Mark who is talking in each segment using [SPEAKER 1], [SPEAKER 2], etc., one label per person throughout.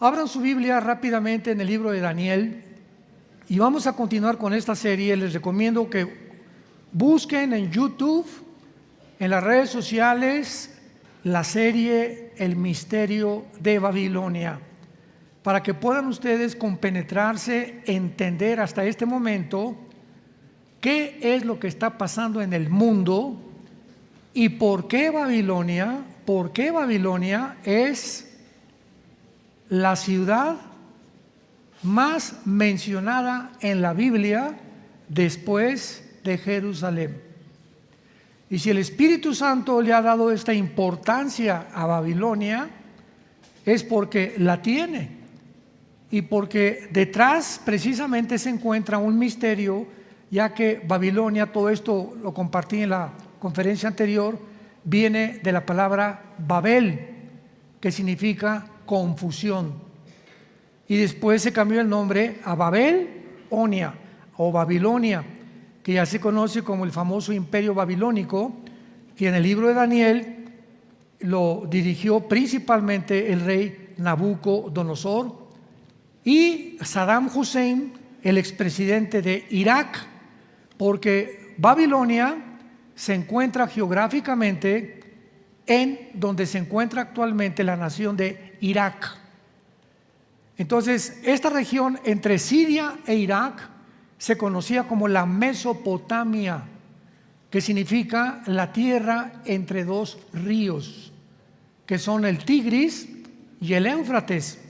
[SPEAKER 1] Abran su Biblia rápidamente en el libro de Daniel y vamos a continuar con esta serie. Les recomiendo que busquen en YouTube, en las redes sociales, la serie El Misterio de Babilonia, para que puedan ustedes compenetrarse, entender hasta este momento qué es lo que está pasando en el mundo y por qué Babilonia es la ciudad más mencionada en la Biblia después de Jerusalén. Y si el Espíritu Santo le ha dado esta importancia a Babilonia, es porque la tiene y porque detrás precisamente se encuentra un misterio, ya que Babilonia, todo esto lo compartí en la conferencia anterior, viene de la palabra Babel, que significa confusión, y después se cambió el nombre a Babelonia o Babilonia, que ya se conoce como el famoso imperio babilónico, que en el libro de Daniel lo dirigió principalmente el rey Nabucodonosor, y Saddam Hussein, el expresidente de Irak, porque Babilonia se encuentra geográficamente en donde se encuentra actualmente la nación de Irak. Entonces, esta región entre Siria e Irak se conocía como la Mesopotamia, que significa la tierra entre dos ríos, que son el Tigris y el Éufrates.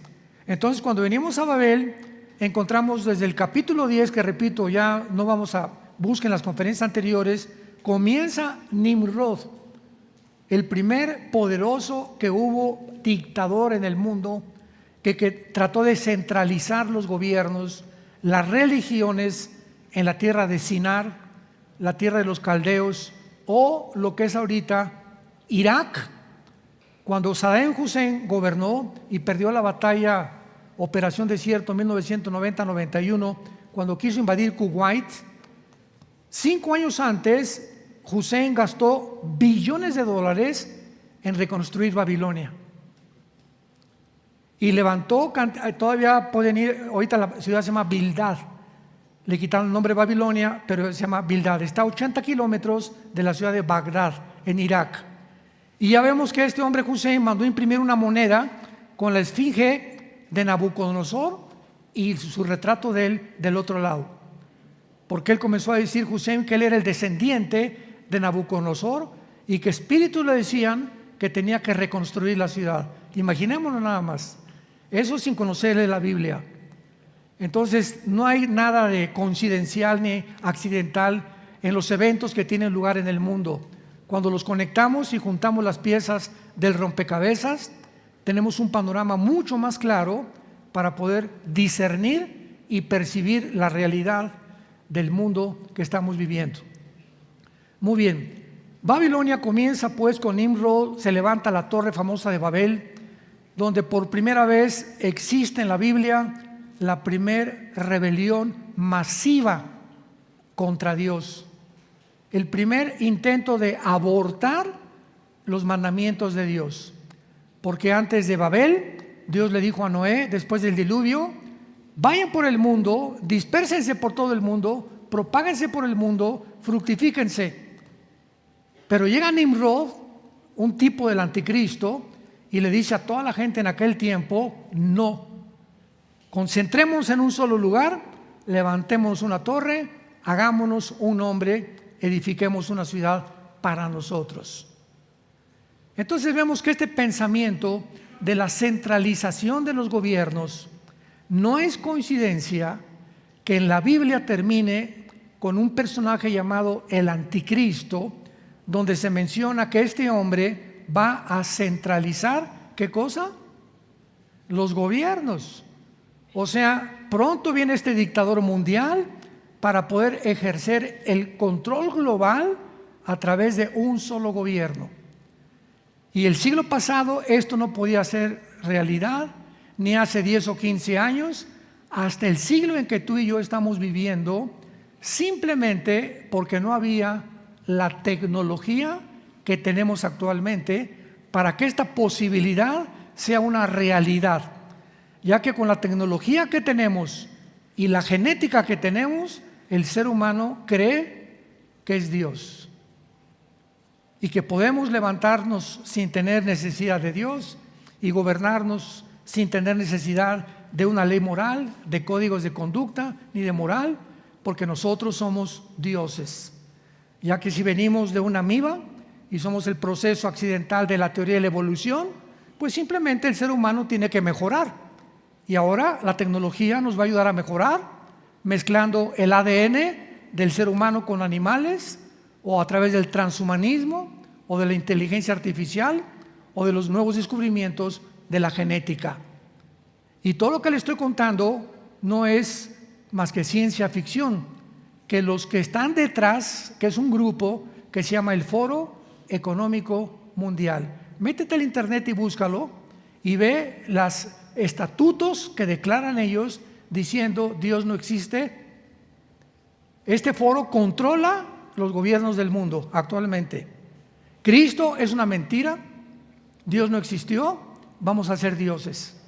[SPEAKER 1] Entonces, cuando venimos a Babel, encontramos desde el capítulo 10, que repito, ya no vamos a busquen las conferencias anteriores, comienza Nimrod, el primer poderoso que hubo dictador en el mundo, que trató de centralizar los gobiernos, las religiones en la tierra de Sinar, la tierra de los caldeos, o lo que es ahorita Irak. Cuando Saddam Hussein gobernó y perdió la batalla Operación Desierto en 1990-91, cuando quiso invadir Kuwait, 5 años antes Hussein gastó billones de dólares en reconstruir Babilonia y levantó, todavía pueden ir, ahorita la ciudad se llama Bildad, le quitaron el nombre Babilonia, pero se llama Bildad, está a 80 kilómetros de la ciudad de Bagdad, en Irak. Y ya vemos que este hombre Hussein mandó imprimir una moneda con la esfinge de Nabucodonosor y su retrato de él del otro lado, porque él comenzó a decir Hussein que él era el descendiente de Nabucodonosor y que espíritus le decían que tenía que reconstruir la ciudad. Imaginémonos nada más, eso sin conocerle la Biblia. Entonces no hay nada de coincidencial ni accidental en los eventos que tienen lugar en el mundo. Cuando los conectamos y juntamos las piezas del rompecabezas, tenemos un panorama mucho más claro para poder discernir y percibir la realidad del mundo que estamos viviendo. Muy bien, Babilonia comienza pues con Nimrod, se levanta la torre famosa de Babel, donde por primera vez existe en la Biblia la primer rebelión masiva contra Dios, el primer intento de abortar los mandamientos de Dios, porque antes de Babel, Dios le dijo a Noé, después del diluvio, vayan por el mundo, dispérsense por todo el mundo, propáguense por el mundo, fructifíquense. Pero llega Nimrod, un tipo del anticristo, y le dice a toda la gente en aquel tiempo, no, concentrémonos en un solo lugar, levantemos una torre, hagámonos un hombre, edifiquemos una ciudad para nosotros. Entonces vemos que este pensamiento de la centralización de los gobiernos no es coincidencia que en la Biblia termine con un personaje llamado el anticristo, donde se menciona que este hombre va a centralizar, ¿qué cosa? Los gobiernos. O sea, pronto viene este dictador mundial para poder ejercer el control global a través de un solo gobierno. Y el siglo pasado esto no podía ser realidad, ni hace 10 o 15 años, hasta el siglo en que tú y yo estamos viviendo, simplemente porque no había la tecnología que tenemos actualmente para que esta posibilidad sea una realidad. ya que con la tecnología que tenemos y la genética que tenemos, el ser humano cree que es Dios y que podemos levantarnos sin tener necesidad de Dios y gobernarnos sin tener necesidad de una ley moral, de códigos de conducta ni de moral, porque nosotros somos dioses. Ya que si venimos de una amiba y somos el proceso accidental de la teoría de la evolución, pues simplemente el ser humano tiene que mejorar. Y ahora la tecnología nos va a ayudar a mejorar, mezclando el ADN del ser humano con animales, o a través del transhumanismo, o de la inteligencia artificial, o de los nuevos descubrimientos de la genética. Y todo lo que le estoy contando no es más que ciencia ficción, que los que están detrás, que es un grupo que se llama el Foro Económico Mundial. Métete al internet y búscalo y ve los estatutos que declaran ellos diciendo Dios no existe. Este foro controla los gobiernos del mundo actualmente. Cristo es una mentira, Dios no existió, vamos a ser dioses.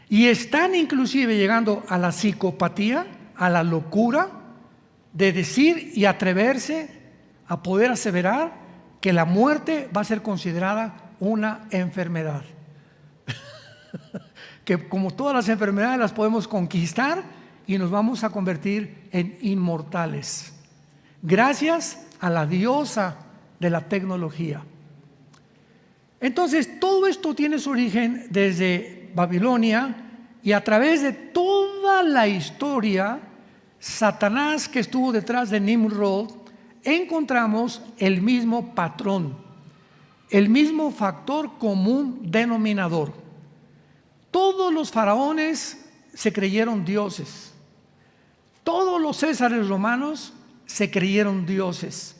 [SPEAKER 1] Y están inclusive llegando a la psicopatía, a la locura de decir y atreverse a poder aseverar que la muerte va a ser considerada una enfermedad. Que como todas las enfermedades las podemos conquistar y nos vamos a convertir en inmortales, gracias a la diosa de la tecnología. Entonces, todo esto tiene su origen desde Babilonia, y a través de toda la historia, Satanás, que estuvo detrás de Nimrod, encontramos el mismo patrón, el mismo factor común denominador. Todos los faraones se creyeron dioses. Todos los césares romanos se creyeron dioses.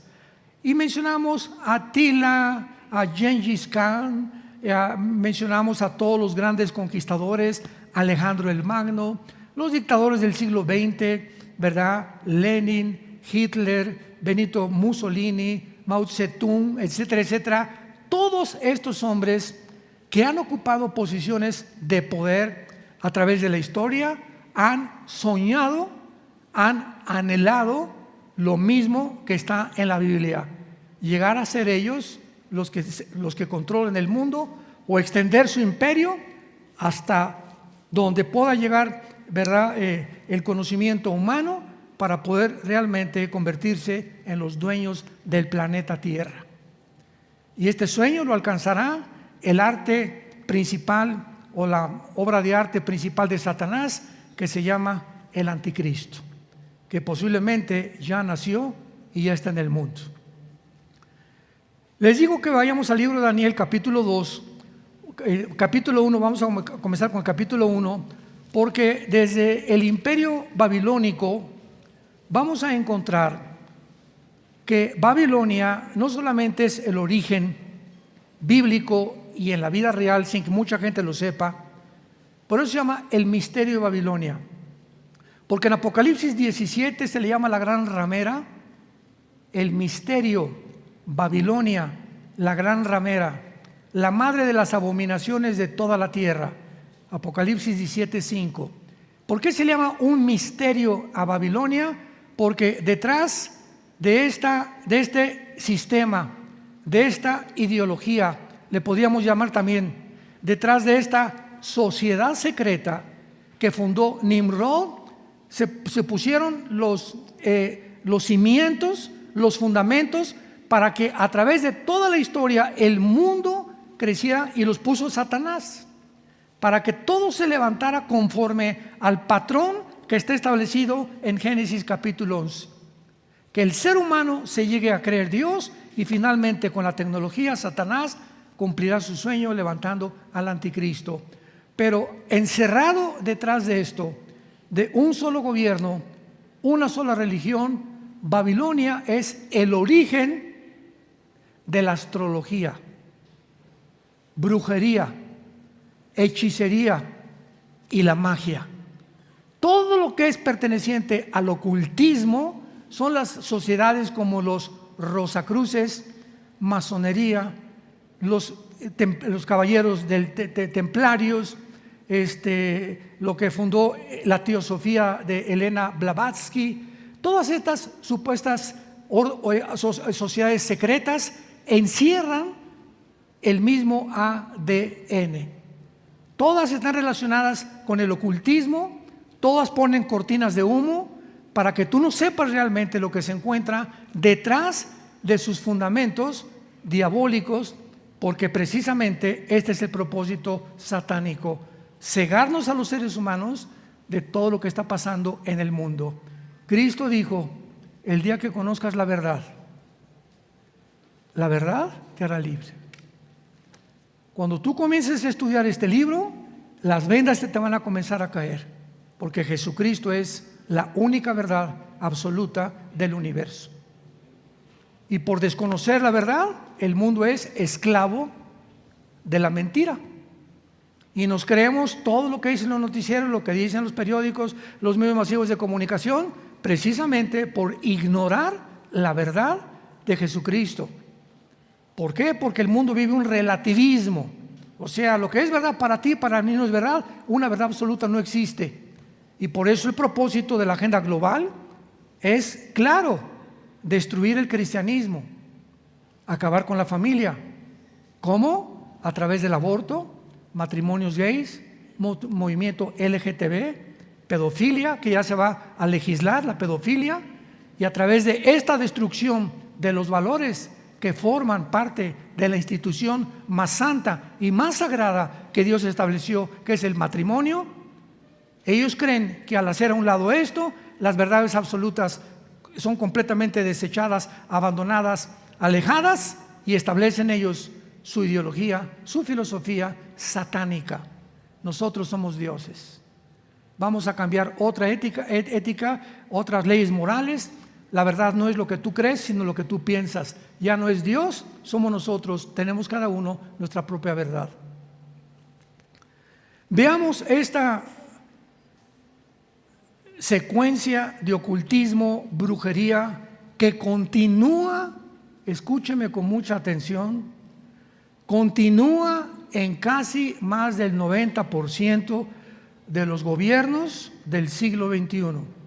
[SPEAKER 1] Y mencionamos a Atila, a Gengis Khan, mencionamos a todos los grandes conquistadores, Alejandro el Magno, los dictadores del siglo XX, ¿verdad? Lenin, Hitler, Benito Mussolini, Mao Zedong, etcétera, etcétera. Todos estos hombres que han ocupado posiciones de poder a través de la historia han soñado, han anhelado lo mismo que está en la Biblia: llegar a ser ellos los que controlen el mundo, o extender su imperio hasta donde pueda llegar, ¿verdad? El conocimiento humano, para poder realmente convertirse en los dueños del planeta Tierra. Y este sueño lo alcanzará el arte principal, o la obra de arte principal de Satanás, que se llama el Anticristo, que posiblemente ya nació y ya está en el mundo. Les digo que vayamos al libro de Daniel, capítulo 2, capítulo 1, vamos a comenzar con el capítulo 1, porque desde el imperio babilónico vamos a encontrar que Babilonia no solamente es el origen bíblico y en la vida real, sin que mucha gente lo sepa, por eso se llama el misterio de Babilonia, porque en Apocalipsis 17 se le llama la gran ramera, el misterio, Babilonia, la gran ramera, la madre de las abominaciones de toda la tierra. Apocalipsis 17:5. ¿Por qué se le llama un misterio a Babilonia? Porque detrás de este sistema, de esta ideología, le podríamos llamar también, detrás de esta sociedad secreta que fundó Nimrod, se pusieron los cimientos, los fundamentos, para que a través de toda la historia el mundo creciera, y los puso Satanás, para que todo se levantara conforme al patrón que está establecido en Génesis capítulo 11. Que el ser humano se llegue a creer Dios, y finalmente con la tecnología Satanás cumplirá su sueño levantando al anticristo. Pero encerrado detrás de esto, de un solo gobierno, una sola religión, Babilonia es el origen de la astrología, brujería, hechicería y la magia. Todo lo que es perteneciente al ocultismo son las sociedades como los Rosacruces, masonería, los caballeros templarios, lo que fundó la teosofía de Elena Blavatsky. Todas estas supuestas sociedades secretas encierran el mismo ADN. Todas están relacionadas con el ocultismo, todas ponen cortinas de humo para que tú no sepas realmente lo que se encuentra detrás de sus fundamentos diabólicos, porque precisamente este es el propósito satánico: cegarnos a los seres humanos de todo lo que está pasando en el mundo. Cristo dijo: el día que conozcas la verdad te hará libre. Cuando tú comiences a estudiar este libro, las vendas te van a comenzar a caer, porque Jesucristo es la única verdad absoluta del universo. Y por desconocer la verdad, el mundo es esclavo de la mentira. Y nos creemos todo lo que dicen los noticieros, lo que dicen los periódicos, los medios masivos de comunicación, precisamente por ignorar la verdad de Jesucristo. ¿Por qué? Porque el mundo vive un relativismo. O sea, lo que es verdad para ti, para mí no es verdad. Una verdad absoluta no existe. Y por eso el propósito de la agenda global es claro: destruir el cristianismo, acabar con la familia. ¿Cómo? A través del aborto, matrimonios gays, movimiento LGTB, pedofilia, que ya se va a legislar la pedofilia, y a través de esta destrucción de los valores que forman parte de la institución más santa y más sagrada que Dios estableció, que es el matrimonio. Ellos creen que al hacer a un lado esto, las verdades absolutas son completamente desechadas, abandonadas, alejadas, y establecen ellos su ideología, su filosofía satánica. Nosotros somos dioses. Vamos a cambiar otra ética, otras leyes morales. La verdad no es lo que tú crees, sino lo que tú piensas. Ya no es Dios, somos nosotros. Tenemos cada uno nuestra propia verdad. Veamos esta secuencia de ocultismo, brujería, que continúa, escúcheme con mucha atención, continúa en casi más del 90% de los gobiernos del siglo XXI.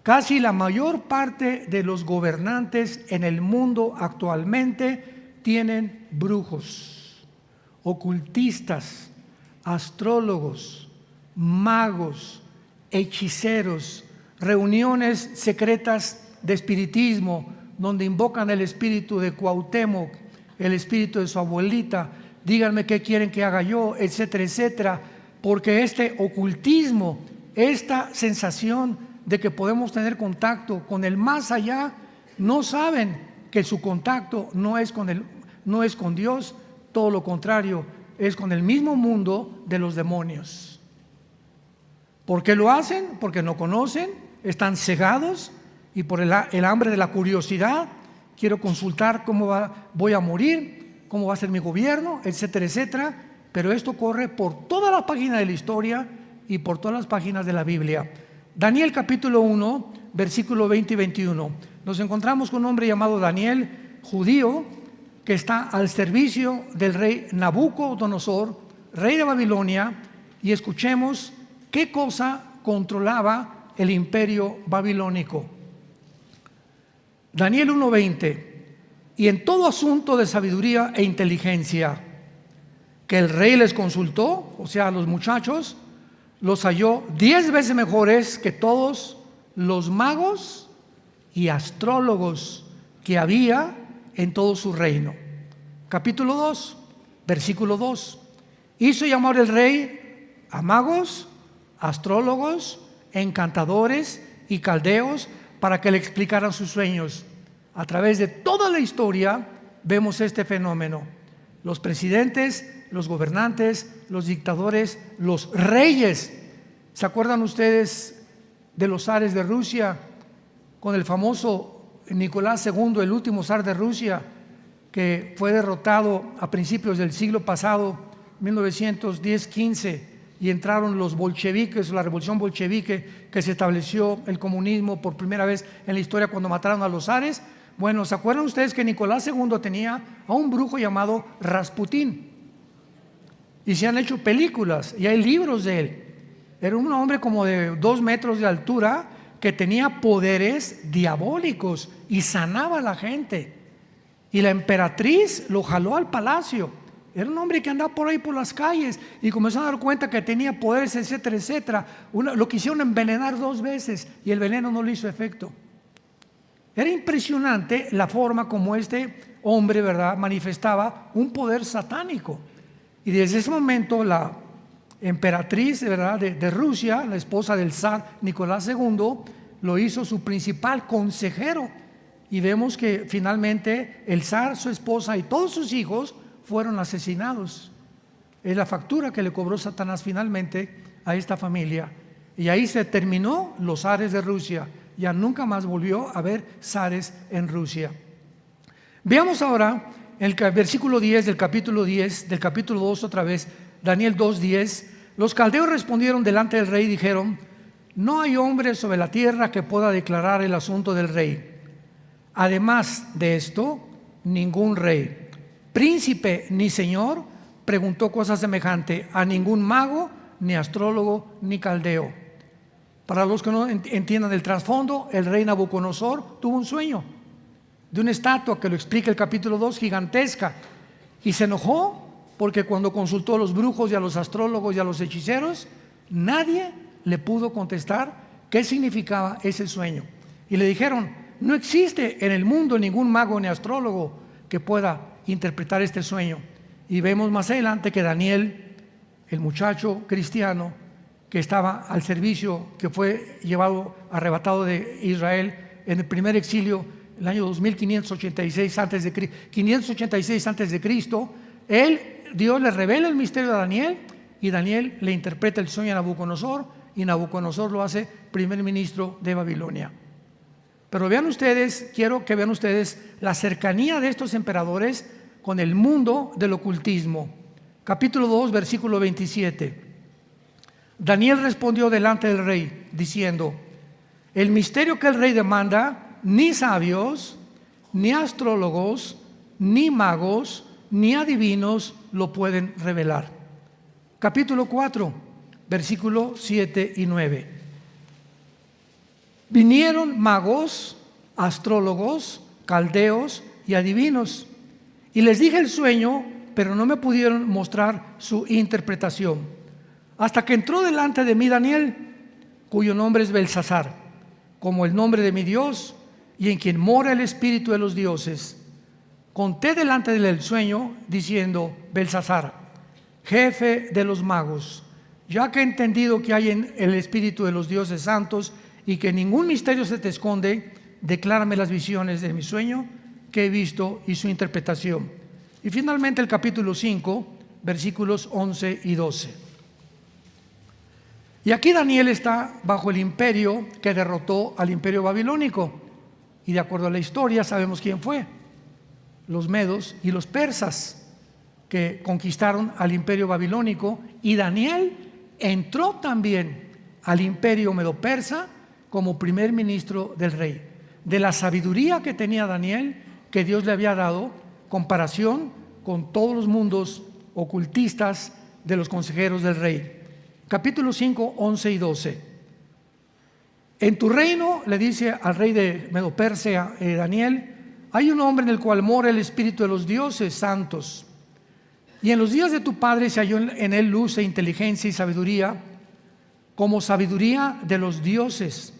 [SPEAKER 1] Casi la mayor parte de los gobernantes en el mundo actualmente tienen brujos, ocultistas, astrólogos, magos, hechiceros, reuniones secretas de espiritismo donde invocan el espíritu de Cuauhtémoc, el espíritu de su abuelita, díganme qué quieren que haga yo, etcétera, etcétera, porque este ocultismo, esta sensación de que podemos tener contacto con el más allá, no saben que su contacto no es con Dios, todo lo contrario, es con el mismo mundo de los demonios. ¿Por qué lo hacen? Porque no conocen, están cegados, y por el hambre de la curiosidad. Quiero consultar cómo voy a morir, cómo va a ser mi gobierno, etcétera, etcétera. Pero esto corre por toda la página de la historia y por todas las páginas de la Biblia. Daniel capítulo 1, versículo 20 y 21. Nos encontramos con un hombre llamado Daniel, judío, que está al servicio del rey Nabucodonosor, rey de Babilonia, y escuchemos qué cosa controlaba el imperio babilónico. Daniel 1:20. Y en todo asunto de sabiduría e inteligencia que el rey les consultó, o sea, a los muchachos, los halló 10 veces mejores que todos los magos y astrólogos que había en todo su reino. Capítulo 2, versículo 2. Hizo llamar el rey a magos, astrólogos, encantadores y caldeos para que le explicaran sus sueños. A través de toda la historia vemos este fenómeno. Los presidentes, los gobernantes, los dictadores, los reyes. ¿Se acuerdan ustedes de los zares de Rusia? Con el famoso Nicolás II, el último zar de Rusia, que fue derrotado a principios del siglo pasado, 1910-15, y entraron los bolcheviques, la revolución bolchevique, que se estableció el comunismo por primera vez en la historia cuando mataron a los zares. Bueno, ¿se acuerdan ustedes que Nicolás II tenía a un brujo llamado Rasputín? y se han hecho películas y hay libros de él. Era un hombre como de 2 metros de altura que tenía poderes diabólicos y sanaba a la gente. Y la emperatriz lo jaló al palacio. Era un hombre que andaba por ahí por las calles y comenzó a dar cuenta que tenía poderes, etcétera, etcétera. Lo quisieron envenenar 2 veces y el veneno no le hizo efecto. Era impresionante la forma como este hombre, ¿verdad?, manifestaba un poder satánico. Y desde ese momento la emperatriz, ¿verdad?, de Rusia, la esposa del zar Nicolás II, lo hizo su principal consejero. Y vemos que finalmente el zar, su esposa y todos sus hijos fueron asesinados. Es la factura que le cobró Satanás finalmente a esta familia. Y ahí se terminó los zares de Rusia. Ya nunca más volvió a haber zares en Rusia. Veamos ahora el versículo 10 del capítulo 10, del capítulo 2 otra vez, Daniel 2:10. Los caldeos respondieron delante del rey y dijeron: no hay hombre sobre la tierra que pueda declarar el asunto del rey. Además de esto, ningún rey, príncipe ni señor preguntó cosa semejante a ningún mago, ni astrólogo, ni caldeo. Para los que no entiendan el trasfondo, el rey Nabucodonosor tuvo un sueño de una estatua que lo explica el capítulo 2, gigantesca, y se enojó porque cuando consultó a los brujos y a los astrólogos y a los hechiceros, nadie le pudo contestar qué significaba ese sueño. Y le dijeron: no existe en el mundo ningún mago ni astrólogo que pueda interpretar este sueño. Y vemos más adelante que Daniel, el muchacho cristiano que estaba al servicio, que fue arrebatado de Israel en el primer exilio, el año 2586 antes de Cristo, Dios le revela el misterio a Daniel y Daniel le interpreta el sueño a Nabucodonosor y Nabucodonosor lo hace primer ministro de Babilonia. Pero vean ustedes, quiero que vean ustedes la cercanía de estos emperadores con el mundo del ocultismo. Capítulo 2, versículo 27. Daniel respondió delante del rey diciendo: el misterio que el rey demanda, ni sabios, ni astrólogos, ni magos, ni adivinos lo pueden revelar. Capítulo 4, versículo 7 y 9. Vinieron magos, astrólogos, caldeos y adivinos, y les dije el sueño, pero no me pudieron mostrar su interpretación. Hasta que entró delante de mí Daniel, cuyo nombre es Belsasar, como el nombre de mi Dios, y en quien mora el espíritu de los dioses. Conté delante de él el sueño, diciendo: Belsasar, jefe de los magos, ya que he entendido que hay en el espíritu de los dioses santos y que ningún misterio se te esconde, declárame las visiones de mi sueño que he visto y su interpretación. Y finalmente el capítulo 5, versículos 11 y 12. Y aquí Daniel está bajo el imperio que derrotó al imperio babilónico. Y de acuerdo a la historia sabemos quién fue: los medos y los persas, que conquistaron al imperio babilónico. Y Daniel entró también al imperio medo-persa como primer ministro del rey. De la sabiduría que tenía Daniel, que Dios le había dado, comparación con todos los mundos ocultistas de los consejeros del rey. Capítulo 5, 11 y 12. En tu reino, le dice al rey de Medo-Persia, Daniel, hay un hombre en el cual mora el espíritu de los dioses santos. Y en los días de tu padre se halló en él luz e inteligencia y sabiduría, como sabiduría de los dioses,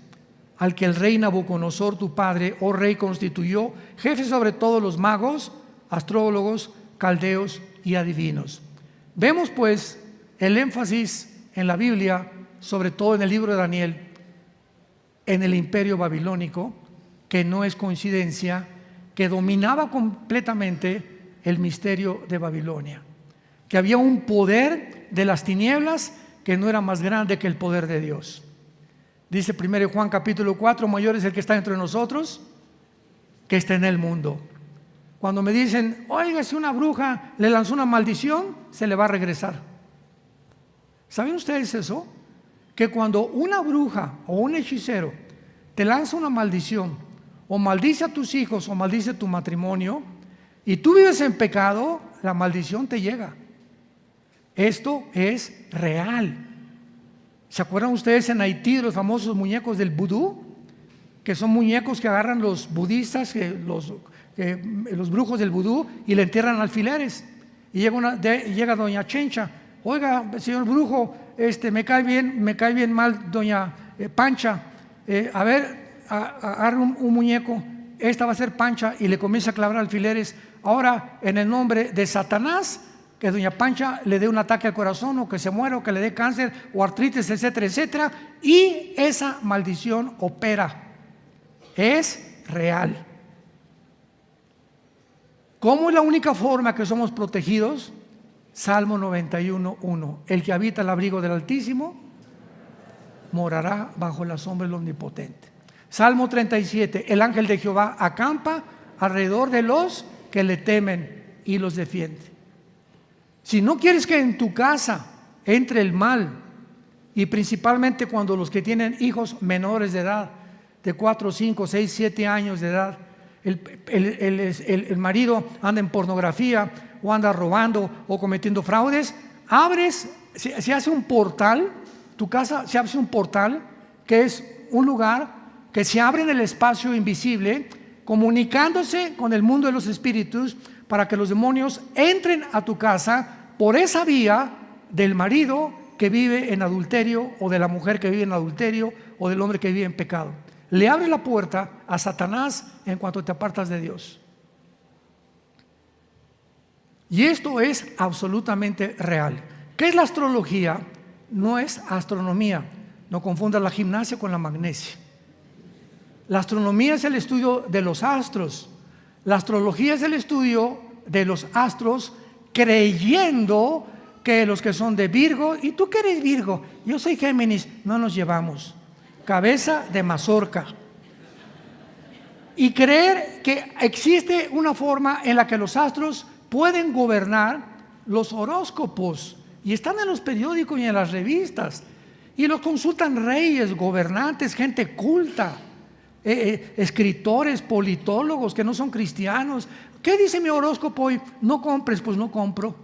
[SPEAKER 1] al que el rey Nabucodonosor, tu padre, oh rey, constituyó jefe sobre todos los magos, astrólogos, caldeos y adivinos. Vemos pues el énfasis en la Biblia, sobre todo en el libro de Daniel, en el imperio babilónico, que no es coincidencia, que dominaba completamente el misterio de Babilonia, que había un poder de las tinieblas que no era más grande que el poder de Dios. Dice 1 Juan capítulo 4, mayor es el que está entre nosotros que está en el mundo. Cuando me dicen: oiga, si una bruja le lanzó una maldición, se le va a regresar. ¿Saben ustedes eso? Que cuando una bruja o un hechicero te lanza una maldición, o maldice a tus hijos, o maldice tu matrimonio, y tú vives en pecado, la maldición te llega. Esto es real. ¿Se acuerdan ustedes en Haití de los famosos muñecos del vudú? Que son muñecos que agarran los budistas, los brujos del vudú, y le entierran alfileres. Y llega doña Chencha: oiga, señor brujo, me cae bien mal doña Pancha, a ver, agarra un muñeco, esta va a ser Pancha, y le comienza a clavar alfileres. Ahora, en el nombre de Satanás, que doña Pancha le dé un ataque al corazón, o que se muera, o que le dé cáncer, o artritis, etcétera, etcétera. Y esa maldición opera. Es real. ¿Cómo es la única forma que somos protegidos? Salmo 91:1. El que habita el abrigo del Altísimo morará bajo la sombra del Omnipotente. Salmo 37. El ángel de Jehová acampa alrededor de los que le temen y los defiende. Si no quieres que en tu casa entre el mal, y principalmente cuando los que tienen hijos menores de edad, de 4, 5, 6, 7 años de edad, el marido anda en pornografía, o anda robando, o cometiendo fraudes, se hace un portal, tu casa se hace un portal, que es un lugar que se abre en el espacio invisible, comunicándose con el mundo de los espíritus, para que los demonios entren a tu casa por esa vía del marido que vive en adulterio, o de la mujer que vive en adulterio, o del hombre que vive en pecado. Le abre la puerta a Satanás en cuanto te apartas de Dios. Y esto es absolutamente real. ¿Qué es la astrología? No es astronomía. No confundas la gimnasia con la magnesia. La astronomía es el estudio de los astros. La astrología es el estudio de los astros, creyendo que los que son de Virgo, ¿y tú qué eres Virgo? Yo soy Géminis. No nos llevamos. Cabeza de mazorca. Y creer que existe una forma en la que los astros pueden gobernar los horóscopos, y están en los periódicos y en las revistas, y los consultan reyes, gobernantes, gente culta, escritores, politólogos que no son cristianos. ¿Qué dice mi horóscopo hoy? No compres, pues no compro.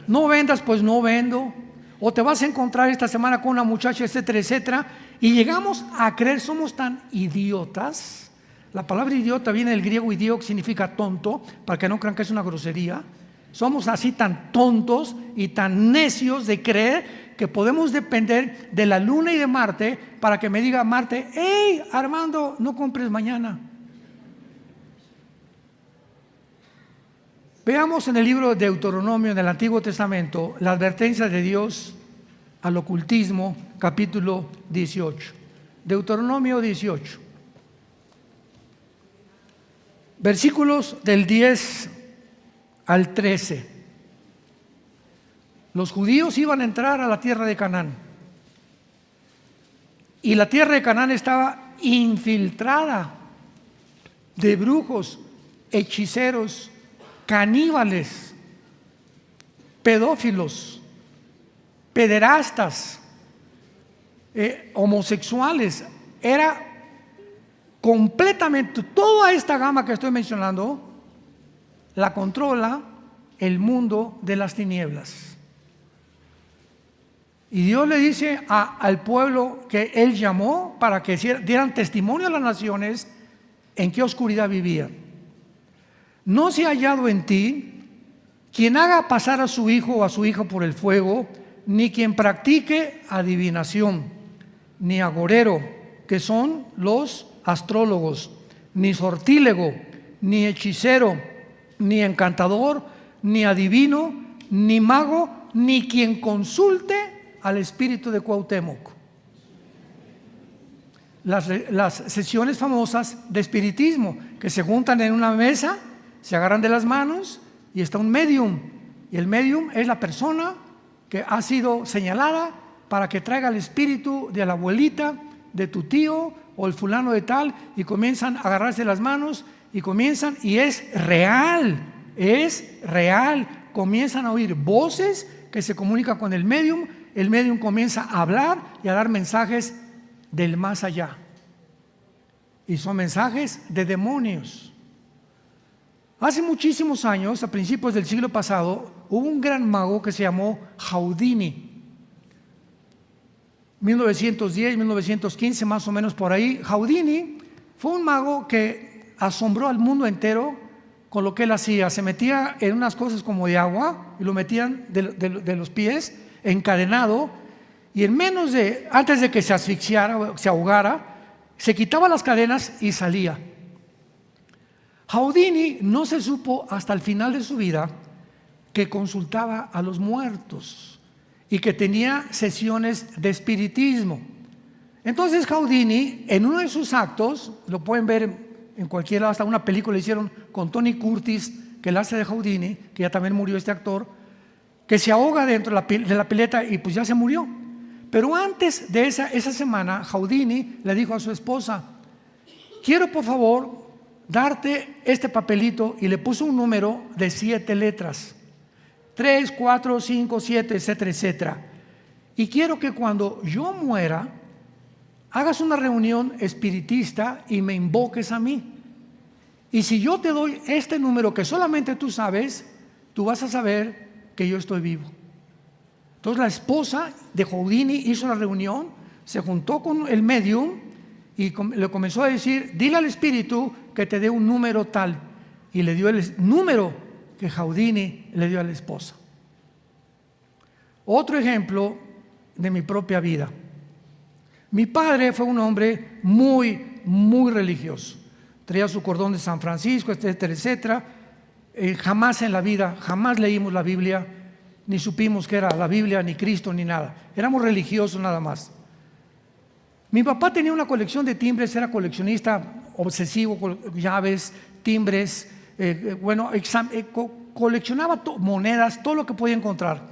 [SPEAKER 1] No vendas, pues no vendo. O te vas a encontrar esta semana con una muchacha, etcétera, etcétera. Y llegamos a creer, somos tan idiotas. La palabra idiota viene del griego idiot, que significa tonto, para que no crean que es una grosería. Somos así tan tontos y tan necios de creer que podemos depender de la luna y de Marte para que me diga Marte: hey Armando, no compres mañana. Veamos en el libro de Deuteronomio, en el Antiguo Testamento, la advertencia de Dios al ocultismo, capítulo 18. Deuteronomio 18. Versículos del 10 al 13. Los judíos iban a entrar a la tierra de Canaán. Y la tierra de Canaán estaba infiltrada de brujos, hechiceros, caníbales, pedófilos, pederastas, homosexuales. Era completamente toda esta gama que estoy mencionando, la controla el mundo de las tinieblas. Y Dios le dice al pueblo que Él llamó para que dieran testimonio a las naciones en qué oscuridad vivían. No se ha hallado en ti quien haga pasar a su hijo o a su hija por el fuego, ni quien practique adivinación, ni agorero, que son los astrólogos, ni sortílego, ni hechicero, ni encantador, ni adivino, ni mago, ni quien consulte al espíritu de Cuauhtémoc. Las sesiones famosas de espiritismo, que se juntan en una mesa, se agarran de las manos y está un medium, y el medium es la persona que ha sido señalada para que traiga el espíritu de la abuelita, de tu tío o el fulano de tal, y comienzan a agarrarse las manos y es real, comienzan a oír voces que se comunican con el medium comienza a hablar y a dar mensajes del más allá, y son mensajes de demonios. Hace muchísimos años, a principios del siglo pasado, hubo un gran mago que se llamó Houdini. 1910, 1915, más o menos por ahí. Houdini fue un mago que asombró al mundo entero con lo que él hacía. Se metía en unas cosas como de agua y lo metían de los pies, encadenado, y antes de que se asfixiara o se ahogara, se quitaba las cadenas y salía. Houdini no se supo hasta el final de su vida que consultaba a los muertos y que tenía sesiones de espiritismo. Entonces Houdini, en uno de sus actos, lo pueden ver en cualquiera, hasta una película hicieron con Tony Curtis, que él hace de Houdini, que ya también murió este actor, que se ahoga dentro de la pileta y pues ya se murió. Pero antes de esa semana, Houdini le dijo a su esposa: quiero por favor darte este papelito, y le puso un número de 7 letras, 3, 4, 5, 7, etcétera, etcétera. Y quiero que cuando yo muera, hagas una reunión espiritista y me invoques a mí. Y si yo te doy este número que solamente tú sabes, tú vas a saber que yo estoy vivo. Entonces la esposa de Houdini hizo una reunión, se juntó con el medium y le comenzó a decir: dile al espíritu que te dé un número tal. Y le dio el número que Houdini le dio a la esposa. Otro ejemplo de mi propia vida. Mi padre fue un hombre muy, muy religioso. Traía su cordón de San Francisco, etcétera, etcétera. Jamás en la vida, jamás leímos la Biblia, ni supimos que era la Biblia, ni Cristo, ni nada. Éramos religiosos nada más. Mi papá tenía una colección de timbres, era coleccionista obsesivo, llaves, timbres, coleccionaba monedas, todo lo que podía encontrar.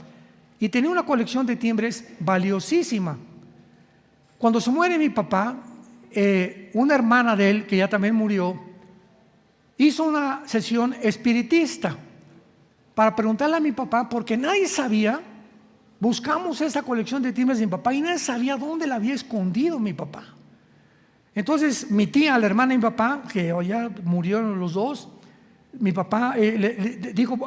[SPEAKER 1] Y tenía una colección de timbres valiosísima. Cuando se muere mi papá, una hermana de él, que ya también murió, hizo una sesión espiritista para preguntarle a mi papá, porque nadie sabía. Buscamos esa colección de timbres de mi papá y nadie sabía dónde la había escondido mi papá. Entonces mi tía, la hermana de mi papá, que ya murieron los dos, mi papá le dijo,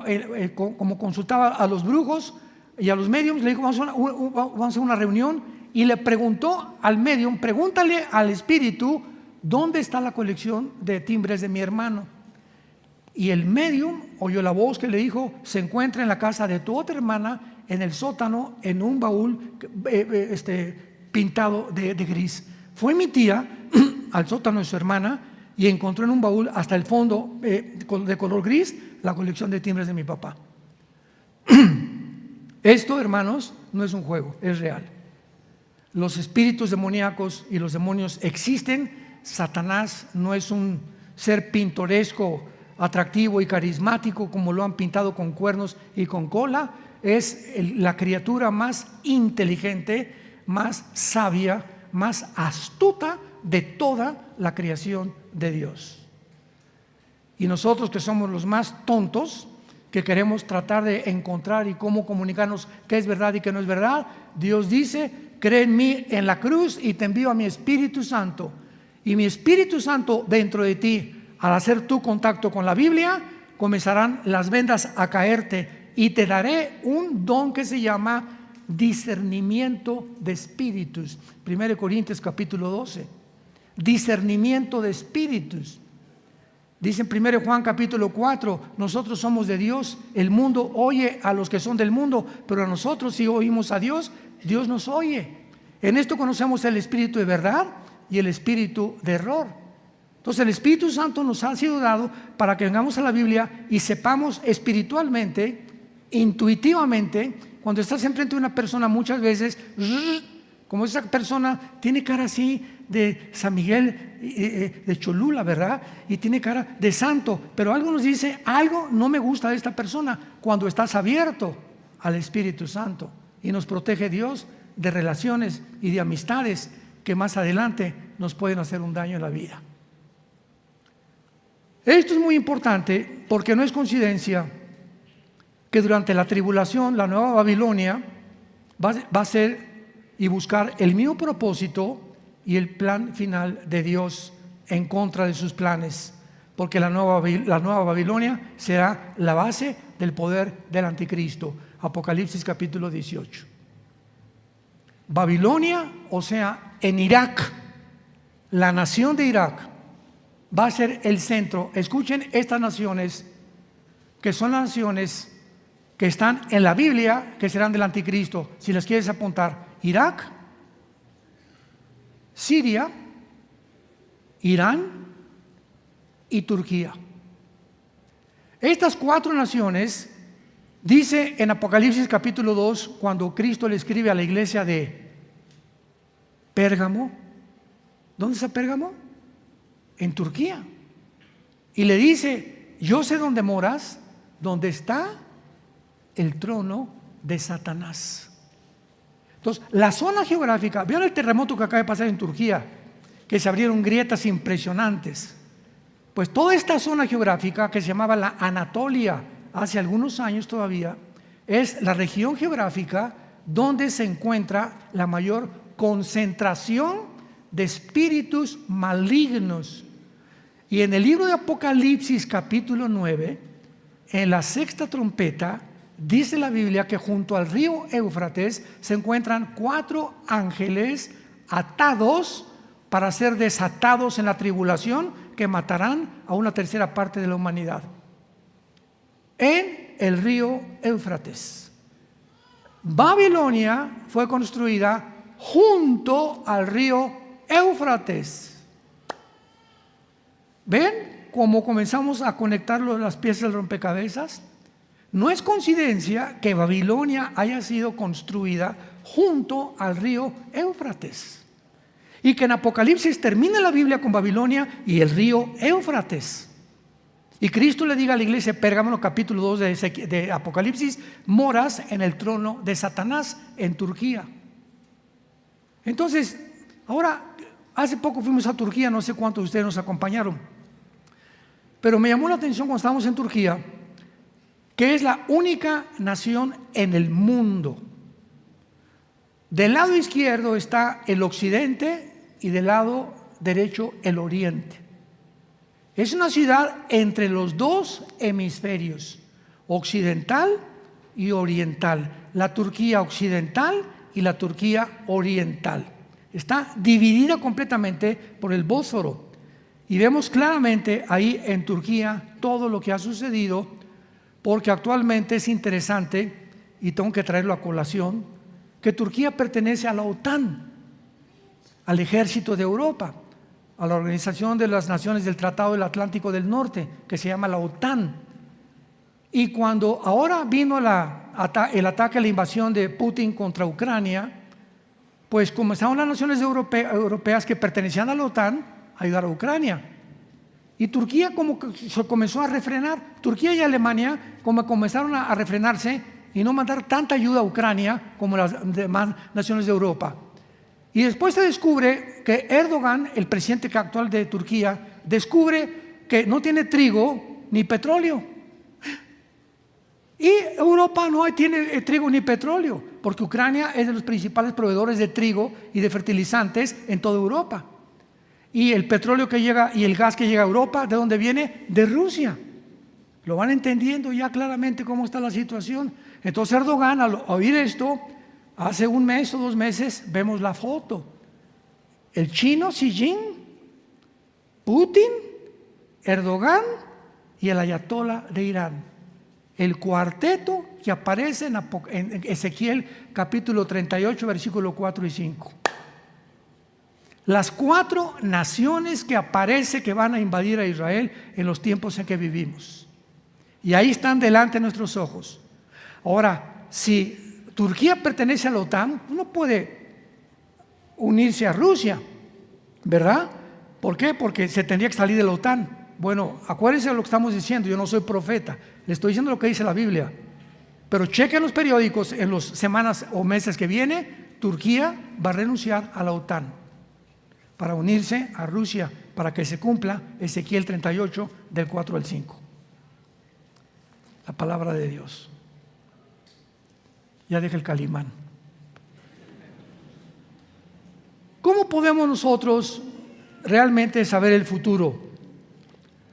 [SPEAKER 1] como consultaba a los brujos y a los mediums, le dijo: vamos a hacer una reunión. Y le preguntó al medium: pregúntale al espíritu dónde está la colección de timbres de mi hermano. Y el medium oyó la voz que le dijo: se encuentra en la casa de tu otra hermana, en el sótano, en un baúl pintado de gris. Fue mi tía al sótano de su hermana y encontró en un baúl hasta el fondo de color gris la colección de timbres de mi papá. Esto, hermanos, no es un juego, es real. Los espíritus demoníacos y los demonios existen. Satanás no es un ser pintoresco, atractivo y carismático como lo han pintado con cuernos y con cola. Es la criatura más inteligente, más sabia, más astuta de toda la creación de Dios. Y nosotros, que somos los más tontos, que queremos tratar de encontrar y cómo comunicarnos qué es verdad y qué no es verdad, Dios dice: cree en mí en la cruz y te envío a mi Espíritu Santo. Y mi Espíritu Santo dentro de ti, al hacer tu contacto con la Biblia, comenzarán las vendas a caerte y te daré un don que se llama discernimiento de espíritus. 1 Corintios capítulo 12. Discernimiento de espíritus. Dice en 1 Juan capítulo 4: nosotros somos de Dios, el mundo oye a los que son del mundo, pero a nosotros, si oímos a Dios, Dios nos oye. En esto conocemos el espíritu de verdad y el espíritu de error. Entonces el Espíritu Santo nos ha sido dado para que vengamos a la Biblia y sepamos espiritualmente, intuitivamente. Cuando estás enfrente de una persona, muchas veces, como esa persona tiene cara así de San Miguel de Cholula, ¿verdad? Y tiene cara de santo, pero algo nos dice: algo no me gusta de esta persona. Cuando estás abierto al Espíritu Santo, y nos protege Dios de relaciones y de amistades que más adelante nos pueden hacer un daño en la vida. Esto es muy importante porque no es coincidencia que durante la tribulación la nueva Babilonia va a ser y buscar el mismo propósito y el plan final de Dios en contra de sus planes. porque la nueva Babilonia será la base del poder del anticristo. Apocalipsis capítulo 18. Babilonia, o sea, en Irak, la nación de Irak va a ser el centro. Escuchen estas naciones, que son las naciones que están en la Biblia, que serán del anticristo. Si las quieres apuntar: Irak, Siria, Irán y Turquía. Estas 4 naciones, dice en Apocalipsis capítulo 2, cuando Cristo le escribe a la iglesia de Pérgamo. ¿Dónde está Pérgamo? En Turquía. Y le dice: yo sé dónde moras, donde está el trono de Satanás. Entonces, la zona geográfica, vean el terremoto que acaba de pasar en Turquía, que se abrieron grietas impresionantes. Pues toda esta zona geográfica, que se llamaba la Anatolia hace algunos años todavía, es la región geográfica donde se encuentra la mayor concentración de espíritus malignos. Y en el libro de Apocalipsis capítulo 9, en la 6ª trompeta, dice la Biblia que junto al río Éufrates se encuentran 4 ángeles atados para ser desatados en la tribulación, que matarán a una tercera parte de la humanidad en el río Éufrates. Babilonia fue construida junto al río Éufrates. ¿Ven cómo comenzamos a conectar las piezas del rompecabezas? No es coincidencia que Babilonia haya sido construida junto al río Éufrates, y que en Apocalipsis termine la Biblia con Babilonia y el río Éufrates. Y Cristo le diga a la iglesia de Pérgamo, capítulo 2 de Apocalipsis: moras en el trono de Satanás en Turquía. Entonces, ahora, hace poco fuimos a Turquía, no sé cuántos de ustedes nos acompañaron, pero me llamó la atención cuando estábamos en Turquía, que es la única nación en el mundo. Del lado izquierdo está el occidente y del lado derecho el oriente. Es una ciudad entre los 2 hemisferios, occidental y oriental, la Turquía occidental y la Turquía oriental. Está dividida completamente por el Bósforo, y vemos claramente ahí en Turquía todo lo que ha sucedido, porque actualmente es interesante, y tengo que traerlo a colación, que Turquía pertenece a la OTAN, al ejército de Europa, a la Organización de las Naciones del Tratado del Atlántico del Norte, que se llama la OTAN. Y cuando ahora vino el ataque, la invasión de Putin contra Ucrania, pues comenzaron las naciones europeas que pertenecían a la OTAN a ayudar a Ucrania. Y Turquía como que se comenzó a refrenar. Turquía y Alemania como comenzaron a refrenarse y no mandar tanta ayuda a Ucrania como las demás naciones de Europa. Y después se descubre que Erdogan, el presidente actual de Turquía, descubre que no tiene trigo ni petróleo. Y Europa no tiene trigo ni petróleo, porque Ucrania es de los principales proveedores de trigo y de fertilizantes en toda Europa. Y el petróleo que llega y el gas que llega a Europa, ¿de dónde viene? De Rusia. Lo van entendiendo ya claramente cómo está la situación. Entonces Erdogan, al oír esto, hace 1 mes o 2 meses, vemos la foto. El chino Xi Jinping, Putin, Erdogan y el ayatolá de Irán. El cuarteto que aparece en Ezequiel capítulo 38, versículo 4 y 5. Las 4 naciones que aparece que van a invadir a Israel en los tiempos en que vivimos. Y ahí están delante de nuestros ojos. Ahora, si Turquía pertenece a la OTAN, no puede unirse a Rusia, ¿verdad? ¿Por qué? Porque se tendría que salir de la OTAN. Bueno, acuérdense de lo que estamos diciendo, yo no soy profeta, le estoy diciendo lo que dice la Biblia. Pero chequen los periódicos, en las semanas o meses que viene, Turquía va a renunciar a la OTAN para unirse a Rusia, para que se cumpla Ezequiel 38 del 4 al 5. La palabra de Dios. Ya deja el calimán. ¿Cómo podemos nosotros realmente saber el futuro?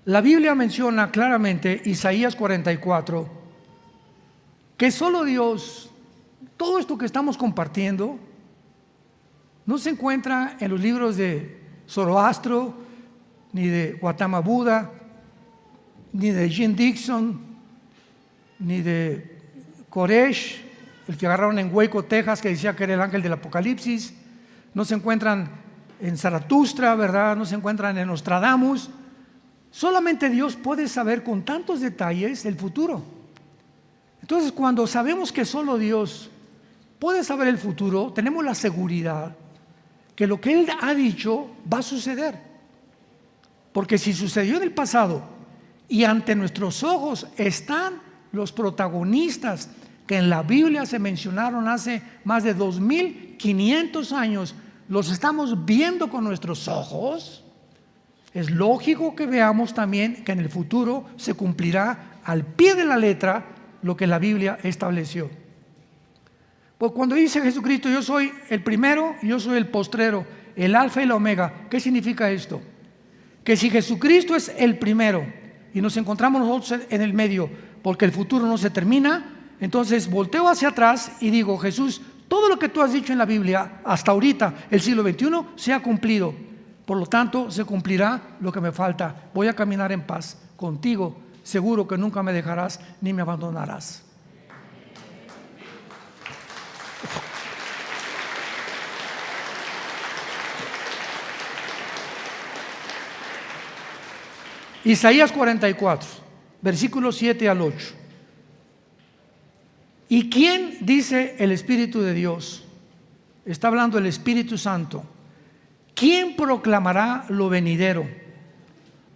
[SPEAKER 1] La Biblia menciona claramente, Isaías 44, que solo Dios, todo esto que estamos compartiendo, no se encuentra en los libros de Zoroastro, ni de Gautama Buda, ni de Jim Dixon, ni de Koresh, el que agarraron en Waco, Texas, que decía que era el ángel del Apocalipsis. No se encuentran en Zaratustra, ¿verdad? No se encuentran en Nostradamus. Solamente Dios puede saber con tantos detalles el futuro. Entonces, cuando sabemos que solo Dios puede saber el futuro, tenemos la seguridad que lo que Él ha dicho va a suceder. Porque si sucedió en el pasado y ante nuestros ojos están los protagonistas que en la Biblia se mencionaron hace más de 2500 años, los estamos viendo con nuestros ojos, es lógico que veamos también que en el futuro se cumplirá al pie de la letra lo que la Biblia estableció. Pues cuando dice Jesucristo, yo soy el primero, yo soy el postrero, el alfa y la omega, ¿qué significa esto? Que si Jesucristo es el primero y nos encontramos nosotros en el medio, porque el futuro no se termina, entonces volteo hacia atrás y digo, Jesús, todo lo que tú has dicho en la Biblia hasta ahorita, el siglo XXI, se ha cumplido. Por lo tanto, se cumplirá lo que me falta. Voy a caminar en paz contigo, seguro que nunca me dejarás ni me abandonarás. Isaías 44, versículos 7 al 8. ¿Y quién dice el Espíritu de Dios? Está hablando el Espíritu Santo. ¿Quién proclamará lo venidero?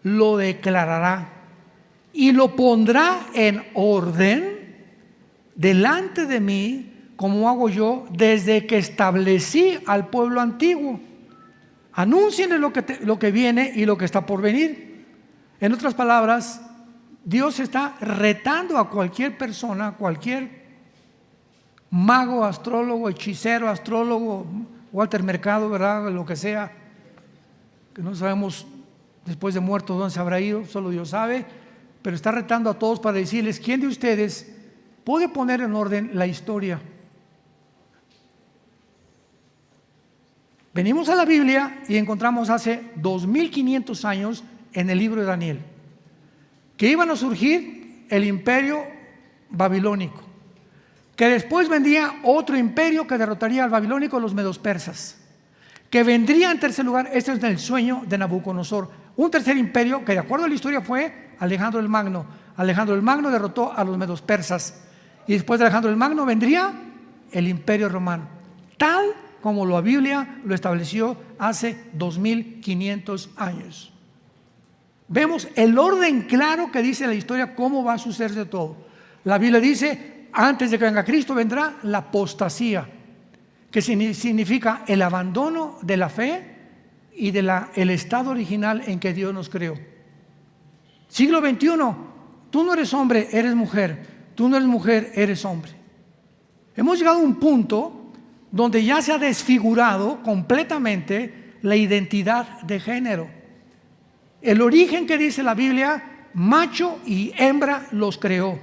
[SPEAKER 1] Lo declarará y lo pondrá en orden delante de mí, como hago yo desde que establecí al pueblo antiguo. Anúncienle lo que viene y lo que está por venir. En otras palabras, Dios está retando a cualquier persona, cualquier mago, astrólogo, hechicero, astrólogo, Walter Mercado, ¿verdad? Lo que sea, que no sabemos después de muerto dónde se habrá ido, solo Dios sabe, pero está retando a todos para decirles, ¿quién de ustedes puede poner en orden la historia? Venimos a la Biblia y encontramos hace 2500 años en el libro de Daniel que iban a surgir el imperio babilónico, que después vendría otro imperio que derrotaría al babilónico, los medos persas, que vendría en tercer lugar, este es el sueño de Nabucodonosor, un tercer imperio que de acuerdo a la historia fue Alejandro el Magno. Alejandro el Magno derrotó a los medos persas y después de Alejandro el Magno vendría el imperio romano, tal como la Biblia lo estableció hace 2500 años. Vemos el orden claro que dice la historia, cómo va a suceder todo. La Biblia dice, antes de que venga Cristo vendrá la apostasía, que significa el abandono de la fe y el estado original en que Dios nos creó. Siglo XXI, tú no eres hombre, eres mujer. Tú no eres mujer, eres hombre. Hemos llegado a un punto donde ya se ha desfigurado completamente la identidad de género. El origen que dice la Biblia, macho y hembra los creó.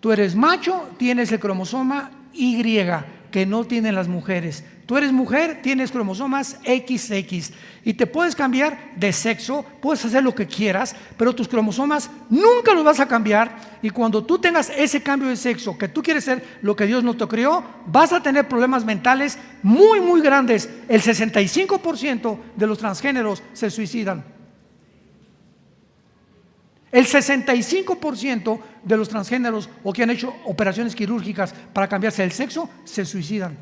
[SPEAKER 1] Tú eres macho, tienes el cromosoma Y, que no tienen las mujeres. Tú eres mujer, tienes cromosomas XX y te puedes cambiar de sexo, puedes hacer lo que quieras, pero tus cromosomas nunca los vas a cambiar, y cuando tú tengas ese cambio de sexo, que tú quieres ser lo que Dios no te creó, vas a tener problemas mentales muy, muy grandes. El 65% de los transgéneros se suicidan. El 65% de los transgéneros o que han hecho operaciones quirúrgicas para cambiarse el sexo se suicidan,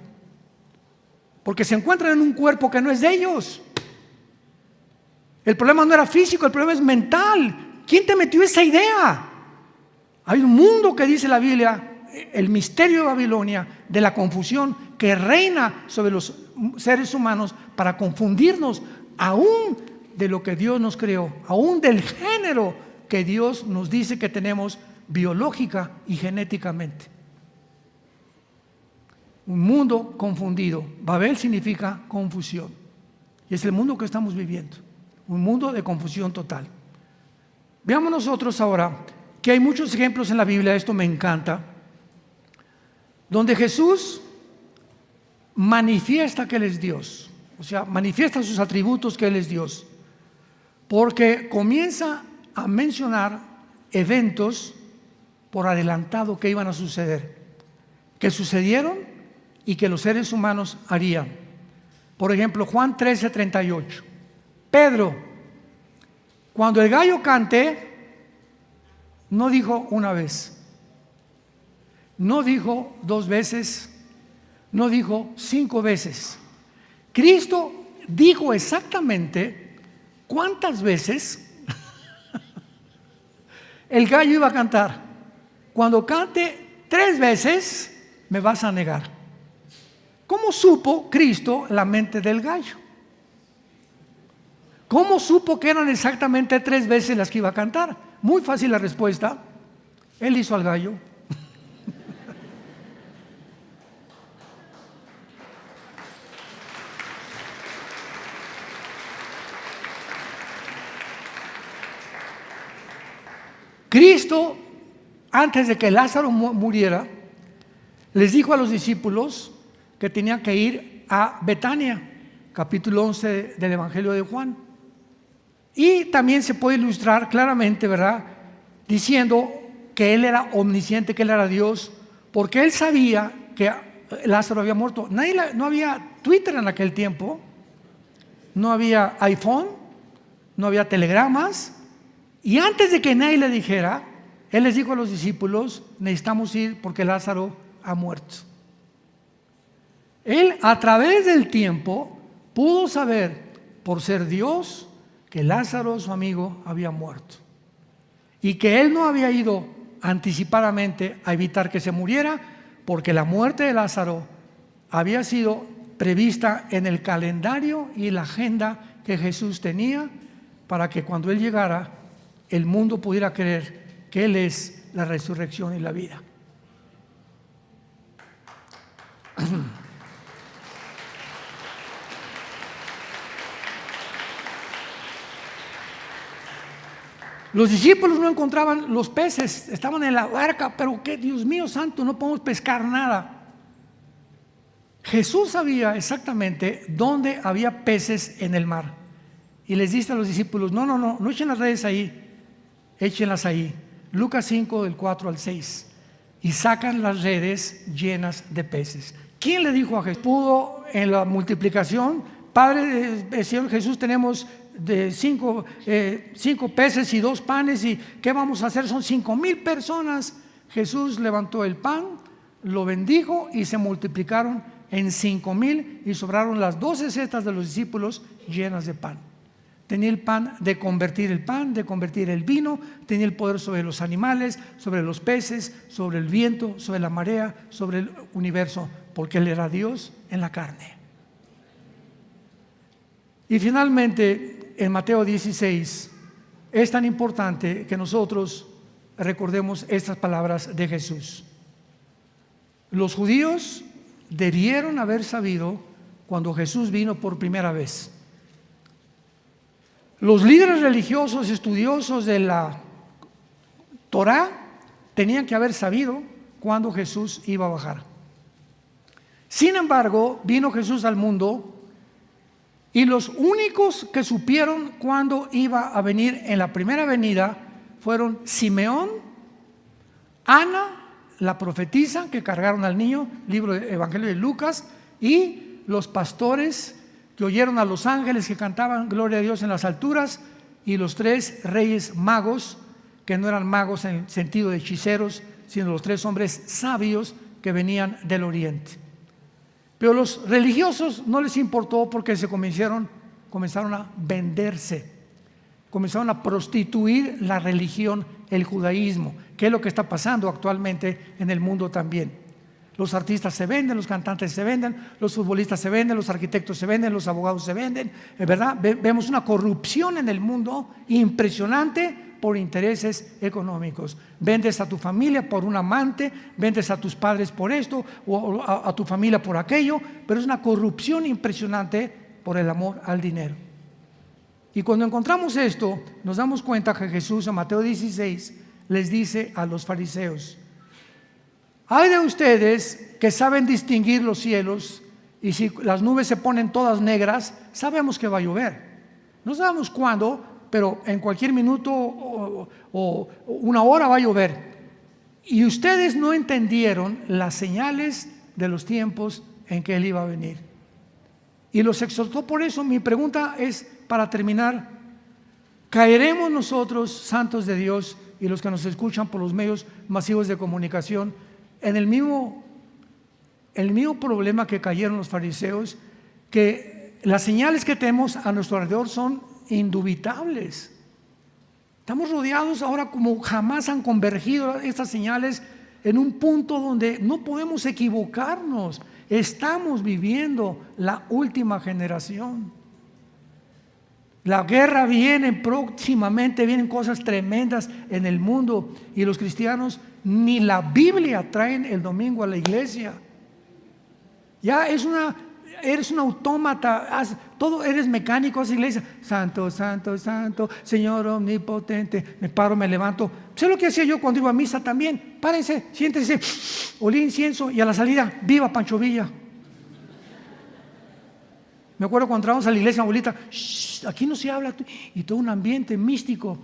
[SPEAKER 1] porque se encuentran en un cuerpo que no es de ellos. El problema no era físico, el problema es mental. ¿Quién te metió esa idea? Hay un mundo que dice la Biblia, el misterio de Babilonia, de la confusión que reina sobre los seres humanos para confundirnos aún de lo que Dios nos creó, aún del género que Dios nos dice que tenemos biológica y genéticamente. Un mundo confundido. Babel significa confusión, y es el mundo que estamos viviendo, un mundo de confusión total. Veamos nosotros ahora que hay muchos ejemplos en la Biblia, esto me encanta, donde Jesús manifiesta que Él es Dios, o sea, manifiesta sus atributos que Él es Dios, porque comienza a mencionar eventos por adelantado que iban a suceder, que sucedieron y que los seres humanos harían. Por ejemplo, Juan 13:38. Pedro, cuando el gallo cante, no dijo una vez, no dijo 2 veces, no dijo 5 veces. Cristo dijo exactamente cuántas veces el gallo iba a cantar. Cuando cante 3 veces, me vas a negar. ¿Cómo supo Cristo la mente del gallo? ¿Cómo supo que eran exactamente 3 veces las que iba a cantar? Muy fácil la respuesta. Él hizo al gallo. Cristo, antes de que Lázaro muriera, les dijo a los discípulos que tenían que ir a Betania, capítulo 11 del Evangelio de Juan. Y también se puede ilustrar claramente, ¿verdad?, diciendo que Él era omnisciente, que Él era Dios, porque Él sabía que Lázaro había muerto. No había Twitter en aquel tiempo, no había iPhone, no había telegramas. Y antes de que nadie le dijera, Él les dijo a los discípulos: necesitamos ir porque Lázaro ha muerto. Él, a través del tiempo, pudo saber, por ser Dios, que Lázaro, su amigo, había muerto. Y que Él no había ido anticipadamente a evitar que se muriera, porque la muerte de Lázaro había sido prevista en el calendario y la agenda que Jesús tenía, para que cuando Él llegara, el mundo pudiera creer que Él es la resurrección y la vida. Los discípulos no encontraban los peces, estaban en la barca, pero que Dios mío santo, no podemos pescar nada. Jesús sabía exactamente dónde había peces en el mar y les dice a los discípulos: no echen las redes ahí, échenlas ahí. Lucas 5 del 4 al 6. Y sacan las redes llenas de peces. ¿Quién le dijo a Jesús? Pudo en la multiplicación: Padre, Señor Jesús, tenemos de 5 peces y 2 panes, y ¿qué vamos a hacer? Son 5,000 personas. Jesús levantó el pan, lo bendijo y se multiplicaron en 5,000 y sobraron las 12 cestas de los discípulos llenas de pan. Tenía el pan, de convertir el vino, tenía el poder sobre los animales, sobre los peces, sobre el viento, sobre la marea, sobre el universo, porque Él era Dios en la carne. Y finalmente, en Mateo 16, es tan importante que nosotros recordemos estas palabras de Jesús. Los judíos debieron haber sabido cuando Jesús vino por primera vez. Los líderes religiosos estudiosos de la Torá tenían que haber sabido cuándo Jesús iba a bajar. Sin embargo, vino Jesús al mundo y los únicos que supieron cuándo iba a venir en la primera venida fueron Simeón, Ana, la profetisa que cargaron al niño, libro del Evangelio de Lucas, y los pastores que oyeron a los ángeles que cantaban gloria a Dios en las alturas, y los 3 reyes magos, que no eran magos en el sentido de hechiceros, sino los 3 hombres sabios que venían del oriente. Pero los religiosos no les importó, porque comenzaron a venderse, comenzaron a prostituir la religión, el judaísmo, que es lo que está pasando actualmente en el mundo también. Los artistas se venden, los cantantes se venden, los futbolistas se venden, los arquitectos se venden, los abogados se venden, ¿verdad? Vemos una corrupción en el mundo impresionante por intereses económicos. Vendes a tu familia por un amante, vendes a tus padres por esto, o a tu familia por aquello, pero es una corrupción impresionante por el amor al dinero. Y cuando encontramos esto, nos damos cuenta que Jesús en Mateo 16 les dice a los fariseos: hay de ustedes que saben distinguir los cielos, y si las nubes se ponen todas negras, sabemos que va a llover. No sabemos cuándo, pero en cualquier minuto o una hora va a llover. Y ustedes no entendieron las señales de los tiempos en que Él iba a venir. Y los exhortó por eso. Mi pregunta es, para terminar: ¿caeremos nosotros, santos de Dios, y los que nos escuchan por los medios masivos de comunicación, en el mismo problema que cayeron los fariseos? Que las señales que tenemos a nuestro alrededor son indubitables. Estamos rodeados ahora, como jamás han convergido estas señales, en un punto donde no podemos equivocarnos. Estamos viviendo la última generación. La guerra viene próximamente, vienen cosas tremendas en el mundo, y los cristianos ni la Biblia traen el domingo a la iglesia. Ya eres un autómata, todo eres mecánico, haces iglesia, santo, santo, santo, Señor omnipotente. Me paro, me levanto. Sé lo que hacía yo cuando iba a misa también. Párense, siéntense, olí incienso, y a la salida, viva Pancho Villa. Me acuerdo cuando entramos a la iglesia, abuelita, aquí no se habla, y todo un ambiente místico.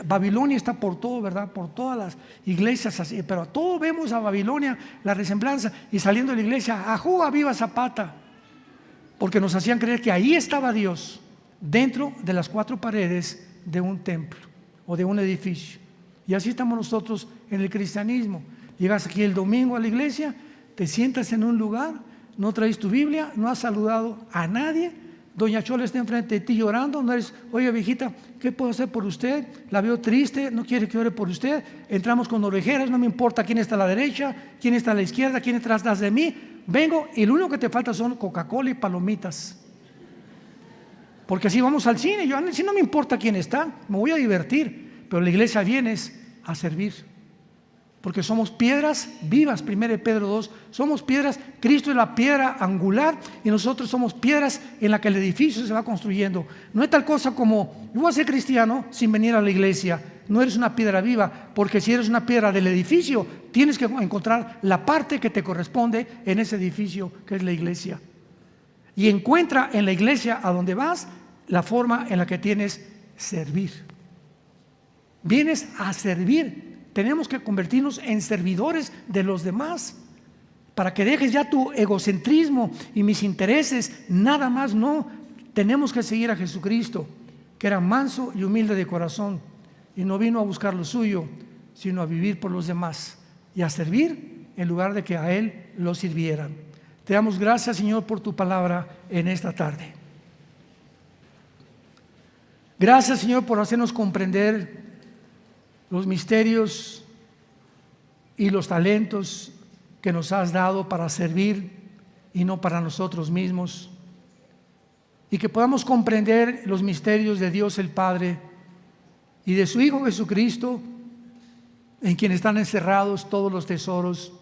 [SPEAKER 1] Babilonia está por todo, ¿verdad? Por todas las iglesias así, pero todo vemos a Babilonia, la resemblanza, y saliendo de la iglesia, ¡ajú, viva Zapata! Porque nos hacían creer que ahí estaba Dios, dentro de las cuatro paredes de un templo o de un edificio. Y así estamos nosotros en el cristianismo. Llegas aquí el domingo a la iglesia, te sientas en un lugar, no traes tu Biblia, no has saludado a nadie, doña Chola está enfrente de ti llorando, no eres, oye viejita, ¿qué puedo hacer por usted? La veo triste, no quiere que ore por usted. Entramos con orejeras, no me importa quién está a la derecha, quién está a la izquierda, quién está atrás de mí. Vengo y lo único que te falta son Coca-Cola y palomitas. Porque así vamos al cine. Yo si no me importa quién está, me voy a divertir. Pero la iglesia viene a servir. Porque somos piedras vivas, 1 Pedro 2, somos piedras. Cristo es la piedra angular y nosotros somos piedras en la que el edificio se va construyendo. No hay tal cosa como, yo voy a ser cristiano sin venir a la iglesia. No eres una piedra viva, porque si eres una piedra del edificio, tienes que encontrar la parte que te corresponde en ese edificio que es la iglesia. Y encuentra en la iglesia a donde vas la forma en la que tienes servir. Vienes a servir. Tenemos que convertirnos en servidores de los demás, para que dejes ya tu egocentrismo y mis intereses, nada más. No, tenemos que seguir a Jesucristo, que era manso y humilde de corazón, y no vino a buscar lo suyo, sino a vivir por los demás y a servir en lugar de que a Él lo sirvieran. Te damos gracias, Señor, por tu palabra en esta tarde. Gracias, Señor, por hacernos comprender los misterios y los talentos que nos has dado para servir y no para nosotros mismos, y que podamos comprender los misterios de Dios el Padre y de su Hijo Jesucristo, en quien están encerrados todos los tesoros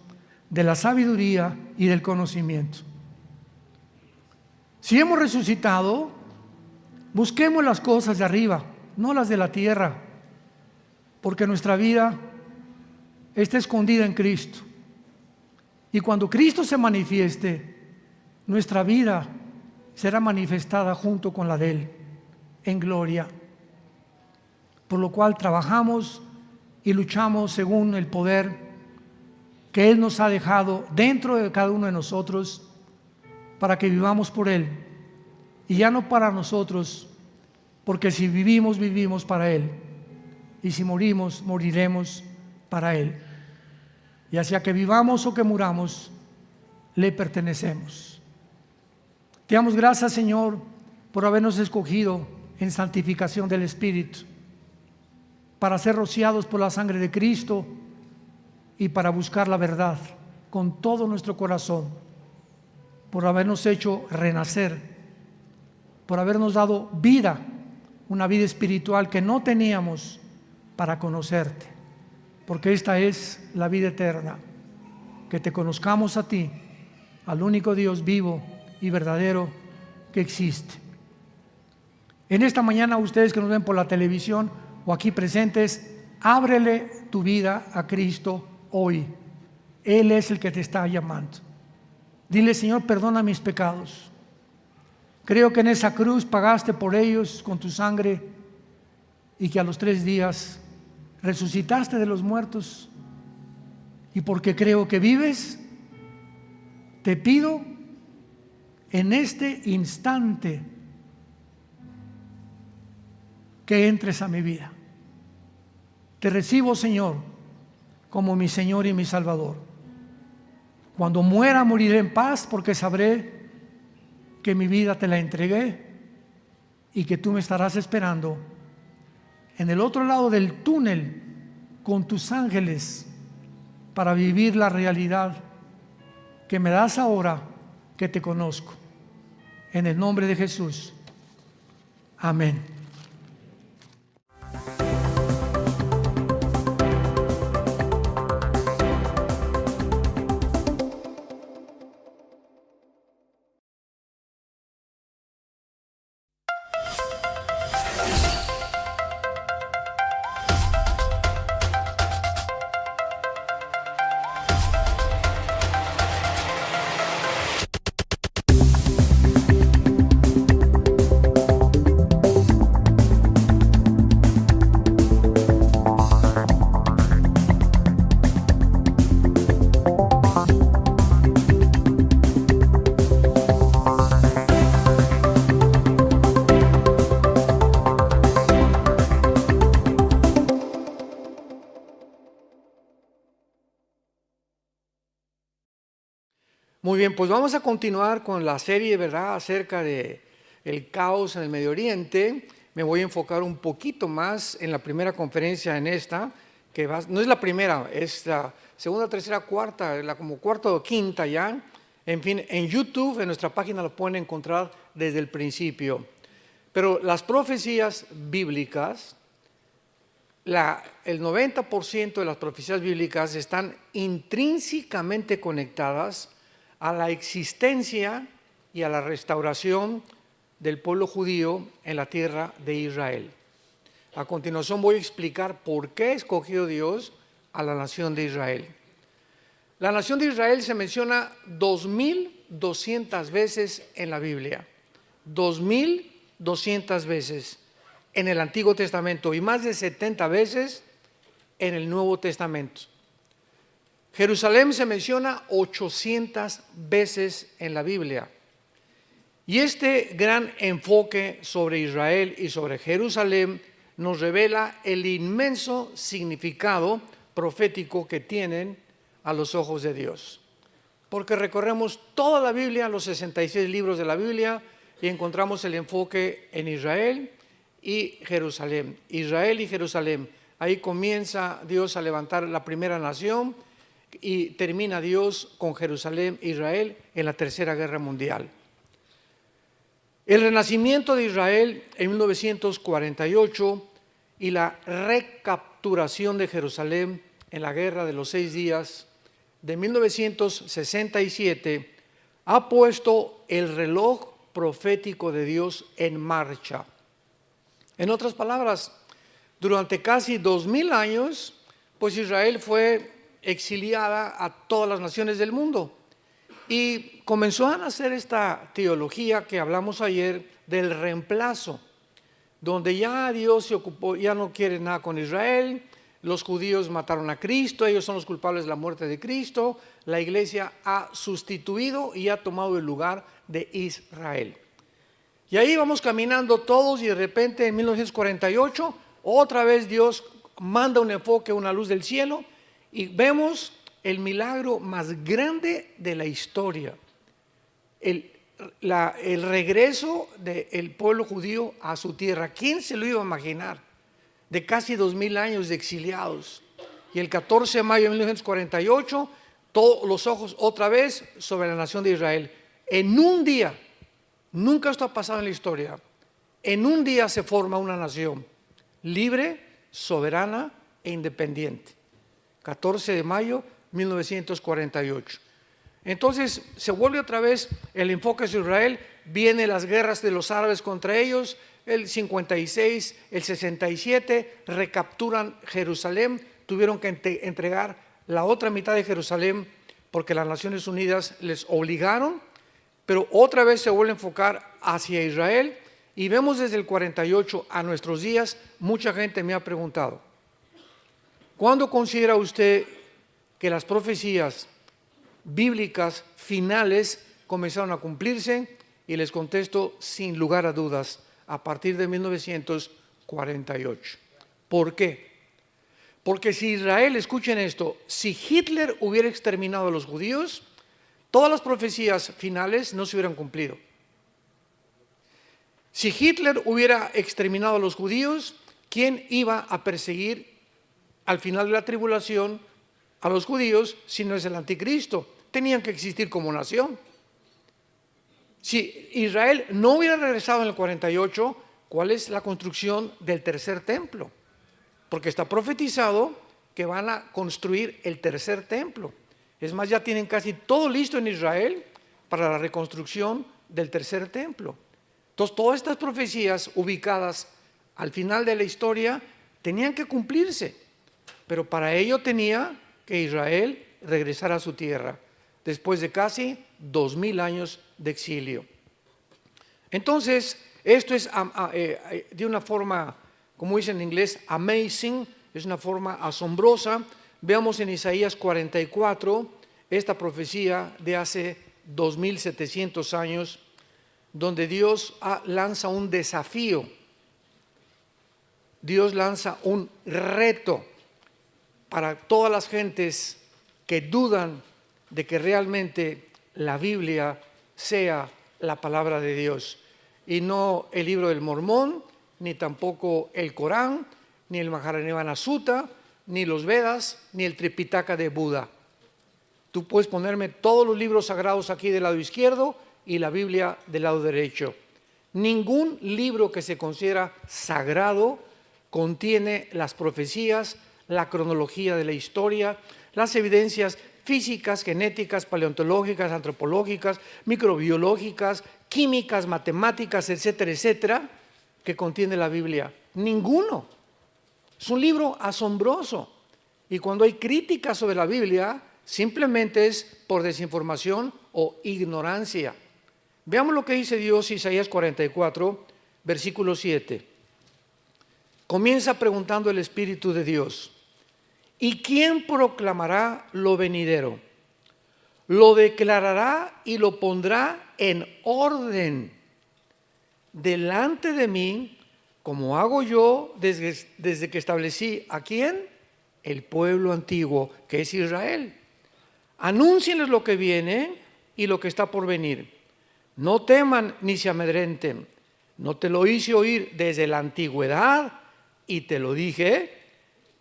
[SPEAKER 1] de la sabiduría y del conocimiento. Si hemos resucitado, busquemos las cosas de arriba, no las de la tierra, porque nuestra vida está escondida en Cristo. Y cuando Cristo se manifieste, nuestra vida será manifestada junto con la de Él, en gloria. Por lo cual trabajamos y luchamos según el poder que Él nos ha dejado dentro de cada uno de nosotros, para que vivamos por Él, y ya no para nosotros, porque si vivimos, vivimos para Él. Y si morimos, moriremos para Él. Ya sea que vivamos o que muramos, le pertenecemos. Te damos gracias, Señor, por habernos escogido en santificación del Espíritu, para ser rociados por la sangre de Cristo y para buscar la verdad con todo nuestro corazón, por habernos hecho renacer, por habernos dado vida, una vida espiritual que no teníamos, para conocerte, porque esta es la vida eterna, que te conozcamos a ti, al único Dios vivo y verdadero que existe. En esta mañana, ustedes que nos ven por la televisión o aquí presentes, ábrele tu vida a Cristo hoy. Él es el que te está llamando. Dile: Señor, perdona mis pecados. Creo que en esa cruz pagaste por ellos con tu sangre y que a los 3 días resucitaste de los muertos. Y porque creo que vives, te pido en este instante que entres a mi vida. Te recibo, Señor, como mi Señor y mi Salvador. Cuando muera, moriré en paz, porque sabré que mi vida te la entregué y que tú me estarás esperando en el otro lado del túnel con tus ángeles para vivir la realidad que me das ahora que te conozco. En el nombre de Jesús. Amén.
[SPEAKER 2] Muy bien, pues vamos a continuar con la serie, ¿verdad?, acerca de el caos en el Medio Oriente. Me voy a enfocar un poquito más en la primera conferencia, en esta, que no es la primera, es la segunda, tercera, cuarta, como cuarta o quinta ya. En fin, en YouTube, en nuestra página lo pueden encontrar desde el principio. Pero las profecías bíblicas, el 90% de las profecías bíblicas están intrínsecamente conectadas a la existencia y a la restauración del pueblo judío en la tierra de Israel. A continuación voy a explicar por qué escogió Dios a la nación de Israel. La nación de Israel se menciona 2,200 veces en la Biblia, 2,200 veces en el Antiguo Testamento y más de 70 veces en el Nuevo Testamento. Jerusalén se menciona 800 veces en la Biblia. Y este gran enfoque sobre Israel y sobre Jerusalén nos revela el inmenso significado profético que tienen a los ojos de Dios. Porque recorremos toda la Biblia, los 66 libros de la Biblia, y encontramos el enfoque en Israel y Jerusalén. Israel y Jerusalén. Ahí comienza Dios a levantar la primera nación y termina Dios con Jerusalén e Israel en la Tercera Guerra Mundial. El renacimiento de Israel en 1948 y la recapturación de Jerusalén en la Guerra de los 6 días de 1967 ha puesto el reloj profético de Dios en marcha. En otras palabras, durante casi 2000 años, pues Israel fue exiliada a todas las naciones del mundo y comenzó a nacer esta teología que hablamos ayer del reemplazo, donde ya Dios se ocupó, ya no quiere nada con Israel. Los judíos mataron a Cristo, ellos son los culpables de la muerte de Cristo. La iglesia ha sustituido y ha tomado el lugar de Israel. Y ahí vamos caminando todos y de repente en 1948 otra vez Dios manda un enfoque, una luz del cielo, y vemos el milagro más grande de la historia, el regreso del pueblo judío a su tierra. ¿Quién se lo iba a imaginar? De casi 2000 años de exiliados. Y el 14 de mayo de 1948, todos los ojos otra vez sobre la nación de Israel. En un día, nunca esto ha pasado en la historia, en un día se forma una nación libre, soberana e independiente. 14 de mayo de 1948. Entonces se vuelve otra vez el enfoque de Israel, vienen las guerras de los árabes contra ellos, el 56, el 67, recapturan Jerusalén, tuvieron que entregar la otra mitad de Jerusalén porque las Naciones Unidas les obligaron, pero otra vez se vuelve a enfocar hacia Israel y vemos desde el 48 a nuestros días, mucha gente me ha preguntado, ¿cuándo considera usted que las profecías bíblicas finales comenzaron a cumplirse? Y les contesto sin lugar a dudas, a partir de 1948. ¿Por qué? Porque si Israel, escuchen esto, si Hitler hubiera exterminado a los judíos, todas las profecías finales no se hubieran cumplido. Si Hitler hubiera exterminado a los judíos, ¿quién iba a perseguir al final de la tribulación a los judíos si no es el anticristo? Tenían que existir como nación. Si Israel no hubiera regresado en el 48, ¿cuál es la construcción del tercer templo? Porque está profetizado que van a construir el tercer templo. Es más, ya tienen casi todo listo en Israel para la reconstrucción del tercer templo. Entonces, todas estas profecías ubicadas al final de la historia tenían que cumplirse, pero para ello tenía que Israel regresar a su tierra después de casi 2000 años de exilio. Entonces, esto es de una forma, como dicen en inglés, amazing, es una forma asombrosa. Veamos en Isaías 44 esta profecía de hace 2700 años, donde Dios lanza un desafío, Dios lanza un reto para todas las gentes que dudan de que realmente la Biblia sea la palabra de Dios y no el libro del Mormón, ni tampoco el Corán, ni el Mahajanivana Sutta, ni los Vedas, ni el Tripitaka de Buda. Tú puedes ponerme todos los libros sagrados aquí del lado izquierdo y la Biblia del lado derecho. Ningún libro que se considera sagrado contiene las profecías, la cronología de la historia, las evidencias físicas, genéticas, paleontológicas, antropológicas, microbiológicas, químicas, matemáticas, etcétera, etcétera, que contiene la Biblia. Ninguno. Es un libro asombroso. Y cuando hay críticas sobre la Biblia, simplemente es por desinformación o ignorancia. Veamos lo que dice Dios, Isaías 44, versículo 7. Comienza preguntando el Espíritu de Dios: ¿y quién proclamará lo venidero? Lo declarará y lo pondrá en orden delante de mí, como hago yo desde que establecí ¿a quién? El pueblo antiguo, que es Israel. Anúncienles lo que viene y lo que está por venir. No teman ni se amedrenten. No te lo hice oír desde la antigüedad y te lo dije.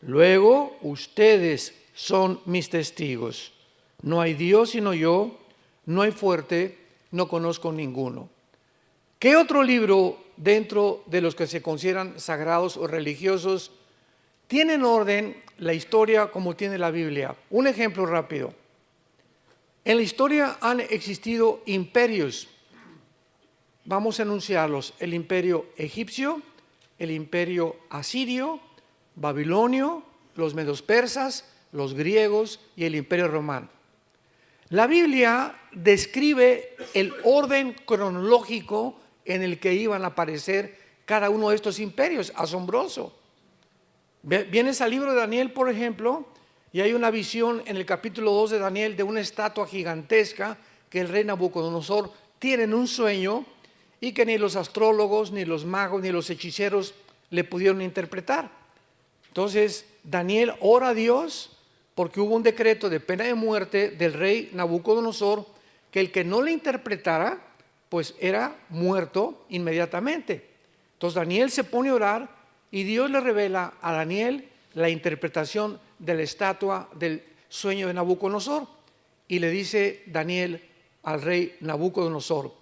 [SPEAKER 2] Luego ustedes son mis testigos. No hay Dios sino yo, no hay fuerte, no conozco ninguno. ¿Qué otro libro dentro de los que se consideran sagrados o religiosos tiene en orden la historia como tiene la Biblia? Un ejemplo rápido. En la historia han existido imperios. Vamos a enunciarlos: el imperio egipcio, el imperio asirio, babilonio, los medos persas, los griegos y el imperio romano. La Biblia describe el orden cronológico en el que iban a aparecer cada uno de estos imperios. Asombroso. Vienes al libro de Daniel, por ejemplo, y hay una visión en el capítulo 2 de Daniel de una estatua gigantesca que el rey Nabucodonosor tiene en un sueño y que ni los astrólogos, ni los magos, ni los hechiceros le pudieron interpretar. Entonces Daniel ora a Dios porque hubo un decreto de pena de muerte del rey Nabucodonosor, que el que no le interpretara pues era muerto inmediatamente. Entonces Daniel se pone a orar y Dios le revela a Daniel la interpretación de la estatua del sueño de Nabucodonosor, y le dice Daniel al rey Nabucodonosor: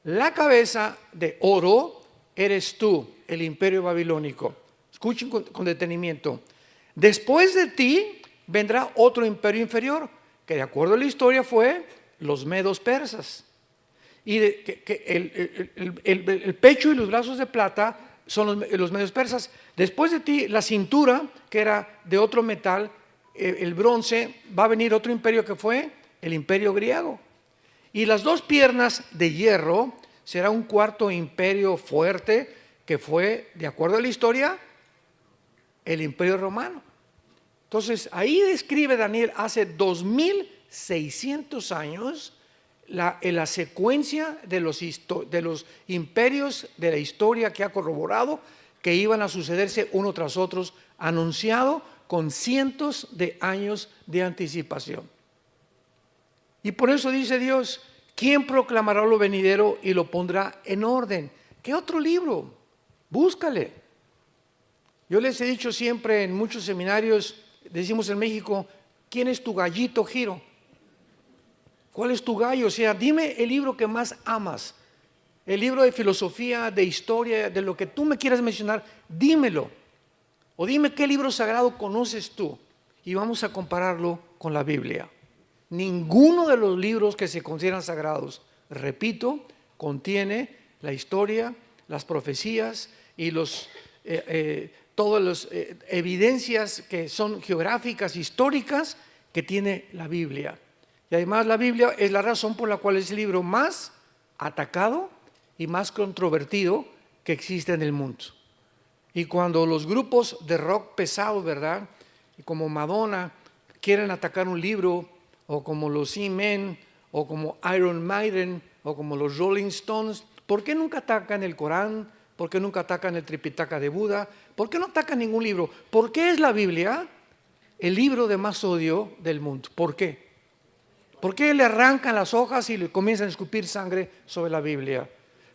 [SPEAKER 2] la cabeza de oro eres tú, el imperio babilónico. Escuchen con detenimiento. Después de ti vendrá otro imperio inferior, que de acuerdo a la historia fue los medos persas. Y el pecho y los brazos de plata son los medios persas. Después de ti, la cintura, que era de otro metal, el bronce, va a venir otro imperio que fue el imperio griego. Y las dos piernas de hierro será un cuarto imperio fuerte que fue, de acuerdo a la historia, el imperio romano. Entonces, ahí describe Daniel hace 2600 años la secuencia de los imperios de la historia que ha corroborado que iban a sucederse uno tras otro, anunciado con cientos de años de anticipación. Y por eso dice Dios, ¿quién proclamará lo venidero y lo pondrá en orden? ¿Qué otro libro? Búscale. Yo les he dicho siempre en muchos seminarios, decimos en México, ¿quién es tu gallito, Giro? ¿Cuál es tu gallo? O sea, dime el libro que más amas, el libro de filosofía, de historia, de lo que tú me quieras mencionar, dímelo. O dime qué libro sagrado conoces tú y vamos a compararlo con la Biblia. Ninguno de los libros que se consideran sagrados, repito, contiene la historia, las profecías y todas las evidencias que son geográficas, históricas, que tiene la Biblia. Y además la Biblia es la razón por la cual es el libro más atacado y más controvertido que existe en el mundo. Y cuando los grupos de rock pesado, ¿verdad?, como Madonna, quieren atacar un libro, o como los He-Men, o como Iron Maiden, o como los Rolling Stones, ¿por qué nunca atacan el Corán? ¿Por qué nunca atacan el Tripitaka de Buda? ¿Por qué no atacan ningún libro? ¿Por qué es la Biblia el libro de más odio del mundo? ¿Por qué? ¿Por qué le arrancan las hojas y le comienzan a escupir sangre sobre la Biblia?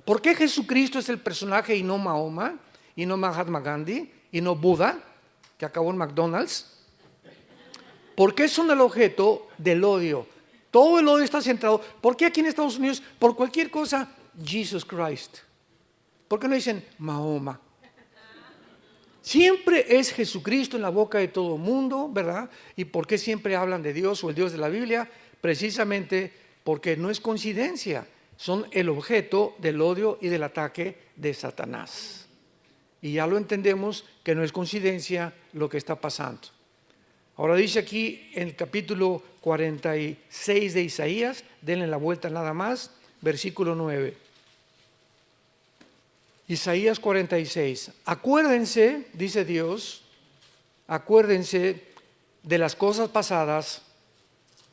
[SPEAKER 2] ¿Por qué Jesucristo es el personaje y no Mahoma, y no Mahatma Gandhi, y no Buda, que acabó en McDonald's? ¿Por qué son el objeto del odio? Todo el odio está centrado. ¿Por qué aquí en Estados Unidos, por cualquier cosa, Jesus Christ? ¿Por qué no dicen Mahoma? Siempre es Jesucristo en la boca de todo el mundo, ¿verdad? ¿Y por qué siempre hablan de Dios o el Dios de la Biblia? Precisamente porque no es coincidencia, son el objeto del odio y del ataque de Satanás. Y ya lo entendemos que no es coincidencia lo que está pasando. Ahora dice aquí en el capítulo 46 de Isaías, denle la vuelta nada más, versículo 9. Isaías 46. Acuérdense, dice Dios, acuérdense de las cosas pasadas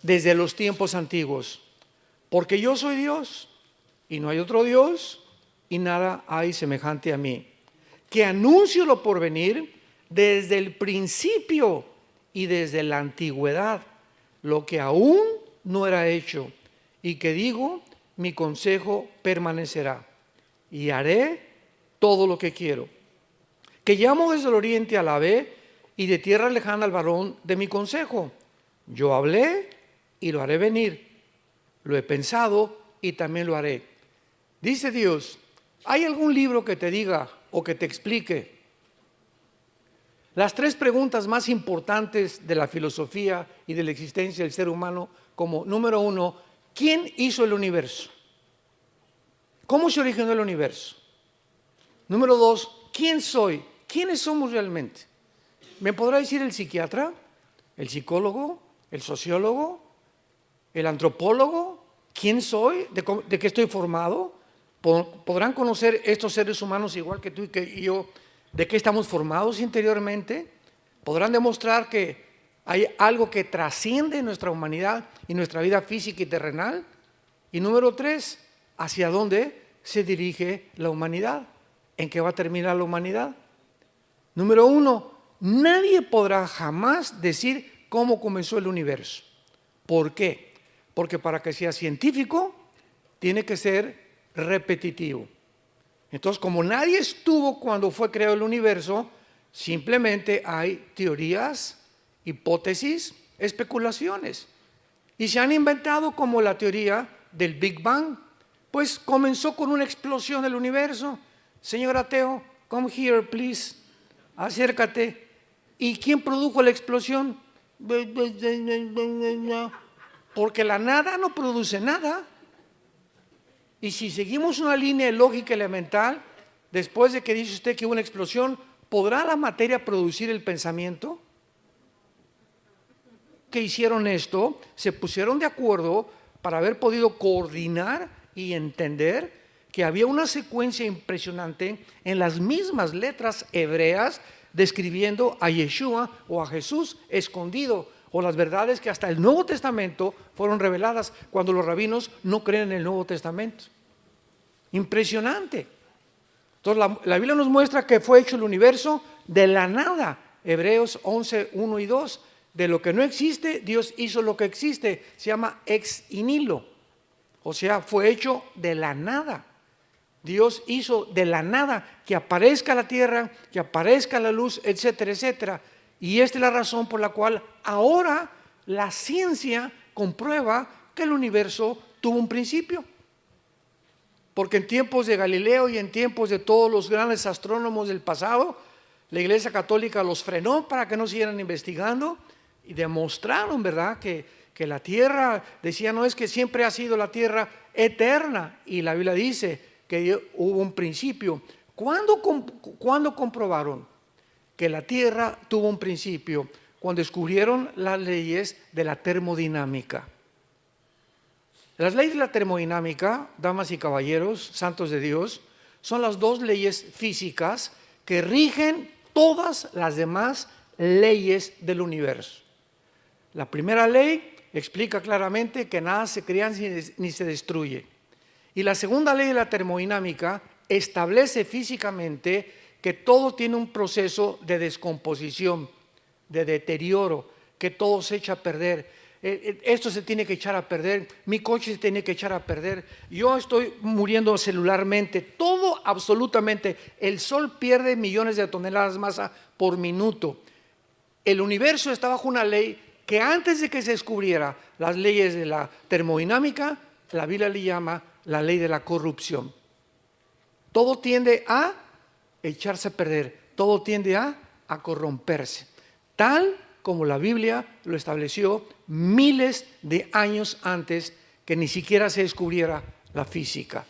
[SPEAKER 2] desde los tiempos antiguos, porque yo soy Dios y no hay otro Dios y nada hay semejante a mí, que anuncio lo porvenir desde el principio y desde la antigüedad, lo que aún no era hecho, y que digo, mi consejo permanecerá y haré todo lo que quiero, que llamo desde el oriente a la ve y de tierra lejana al varón de mi consejo. Yo hablé y lo haré venir, lo he pensado y también lo haré. Dice Dios, ¿hay algún libro que te diga o que te explique las tres preguntas más importantes de la filosofía y de la existencia del ser humano? Como número uno, ¿quién hizo el universo? ¿Cómo se originó el universo? Número dos, ¿quién soy? ¿Quiénes somos realmente? ¿Me podrá decir el psiquiatra, el psicólogo, el sociólogo, el antropólogo? ¿Quién soy? ¿De qué estoy formado? ¿Podrán conocer estos seres humanos igual que tú y que yo de qué estamos formados interiormente? ¿Podrán demostrar que hay algo que trasciende nuestra humanidad y nuestra vida física y terrenal? Y número tres, ¿hacia dónde se dirige la humanidad? ¿En qué va a terminar la humanidad? Número uno, nadie podrá jamás decir cómo comenzó el universo. ¿Por qué? Porque para que sea científico tiene que ser repetitivo. Entonces, como nadie estuvo cuando fue creado el universo, simplemente hay teorías, hipótesis, especulaciones. Y se han inventado como la teoría del Big Bang. Pues comenzó con una explosión del universo. Señor ateo, come here, please. Acércate. ¿Y quién produjo la explosión? Porque la nada no produce nada. Y si seguimos una línea de lógica elemental, después de que dice usted que hubo una explosión, ¿podrá la materia producir el pensamiento? Que hicieron esto, se pusieron de acuerdo para haber podido coordinar y entender que había una secuencia impresionante en las mismas letras hebreas describiendo a Yeshua o a Jesús escondido, o las verdades que hasta el Nuevo Testamento fueron reveladas cuando los rabinos no creen en el Nuevo Testamento. Impresionante. Entonces la Biblia nos muestra que fue hecho el universo de la nada. Hebreos 11, 1 y 2. De lo que no existe, Dios hizo lo que existe. Se llama ex nihilo. O sea, fue hecho de la nada. Dios hizo de la nada que aparezca la tierra, que aparezca la luz, etcétera, etcétera. Y esta es la razón por la cual ahora la ciencia comprueba que el universo tuvo un principio. Porque en tiempos de Galileo y en tiempos de todos los grandes astrónomos del pasado, la Iglesia Católica los frenó para que no siguieran investigando y demostraron, ¿verdad?, que la tierra, decía, no es que siempre ha sido la tierra eterna, y la Biblia dice que hubo un principio. ¿Cuándo comprobaron que la tierra tuvo un principio? Cuando descubrieron las leyes de la termodinámica. Las leyes de la termodinámica, damas y caballeros, santos de Dios, son las dos leyes físicas que rigen todas las demás leyes del universo. La primera ley explica claramente que nada se crea ni se destruye. Y la segunda ley de la termodinámica establece físicamente que todo tiene un proceso de descomposición, de deterioro, que todo se echa a perder. Esto se tiene que echar a perder, mi coche se tiene que echar a perder, yo estoy muriendo celularmente, todo absolutamente. El sol pierde millones de toneladas de masa por minuto. El universo está bajo una ley que antes de que se descubriera las leyes de la termodinámica, la Biblia le llama la ley de la corrupción. Todo tiende a echarse a perder, todo tiende a corromperse, tal como la Biblia lo estableció miles de años antes que ni siquiera se descubriera la física.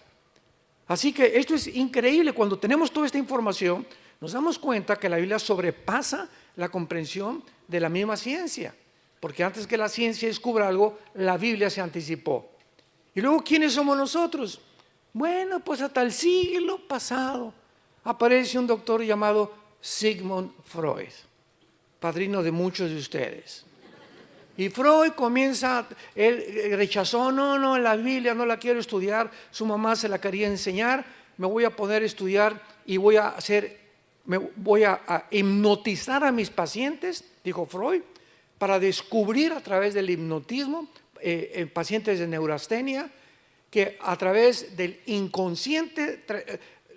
[SPEAKER 2] Así que esto es increíble. Cuando tenemos toda esta información, nos damos cuenta que la Biblia sobrepasa la comprensión de la misma ciencia, porque antes que la ciencia descubra algo, la Biblia se anticipó. Y luego, ¿quiénes somos nosotros? Bueno, pues hasta el siglo pasado aparece un doctor llamado Sigmund Freud, padrino de muchos de ustedes. Y Freud comienza, él rechazó, no, la Biblia no la quiero estudiar, su mamá se la quería enseñar, me voy a poner a estudiar y voy a hipnotizar a mis pacientes, dijo Freud, para descubrir a través del hipnotismo en pacientes de neurastenia, que a través del inconsciente,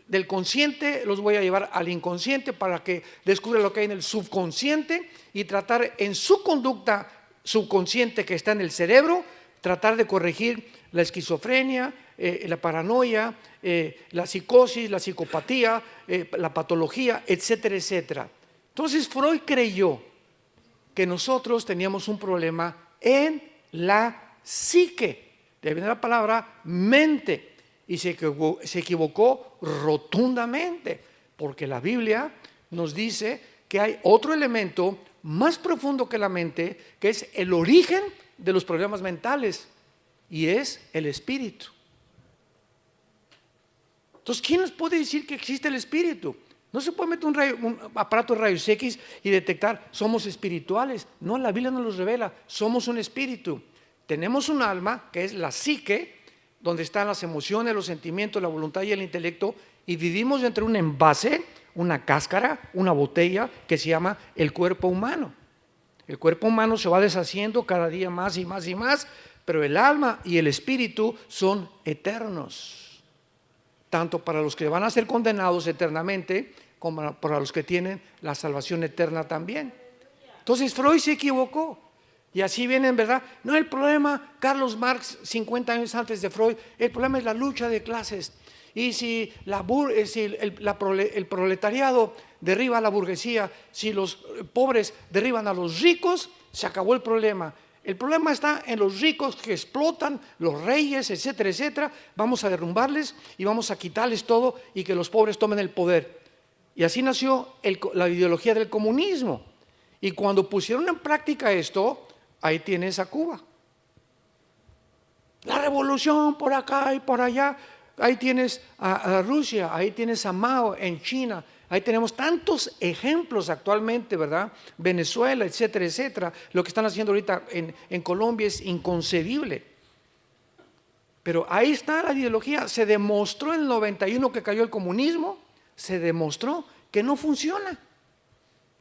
[SPEAKER 2] del consciente los voy a llevar al inconsciente para que descubra lo que hay en el subconsciente y tratar en su conducta subconsciente que está en el cerebro, tratar de corregir la esquizofrenia, la paranoia, la psicosis, la psicopatía, la patología, etcétera, etcétera. Entonces Freud creyó que nosotros teníamos un problema en la psique, de venir la palabra mente, y se equivocó rotundamente, porque la Biblia nos dice que hay otro elemento más profundo que la mente, que es el origen de los problemas mentales, y es el espíritu. Entonces, ¿quién nos puede decir que existe el espíritu? No se puede meter un aparato de rayos X y detectar, somos espirituales. No, la Biblia nos los revela, somos un espíritu. Tenemos un alma, que es la psique, donde están las emociones, los sentimientos, la voluntad y el intelecto, y vivimos dentro de un envase, una cáscara, una botella, que se llama el cuerpo humano. El cuerpo humano se va deshaciendo cada día más y más y más, pero el alma y el espíritu son eternos, tanto para los que van a ser condenados eternamente, como para los que tienen la salvación eterna también. Entonces Freud se equivocó. Y así vienen, ¿verdad? No, el problema, Carlos Marx, 50 años antes de Freud, el problema es la lucha de clases. Y si el proletariado derriba a la burguesía, si los pobres derriban a los ricos, se acabó el problema. El problema está en los ricos que explotan, los reyes, etcétera, etcétera. Vamos a derrumbarles y vamos a quitarles todo y que los pobres tomen el poder. Y así nació la ideología del comunismo. Y cuando pusieron en práctica esto, ahí tienes a Cuba. La revolución por acá y por allá. Ahí tienes a Rusia, ahí tienes a Mao en China. Ahí tenemos tantos ejemplos actualmente, ¿verdad? Venezuela, etcétera, etcétera. Lo que están haciendo ahorita en Colombia es inconcebible. Pero ahí está la ideología. Se demostró en el 91 que cayó el comunismo. Se demostró que no funciona.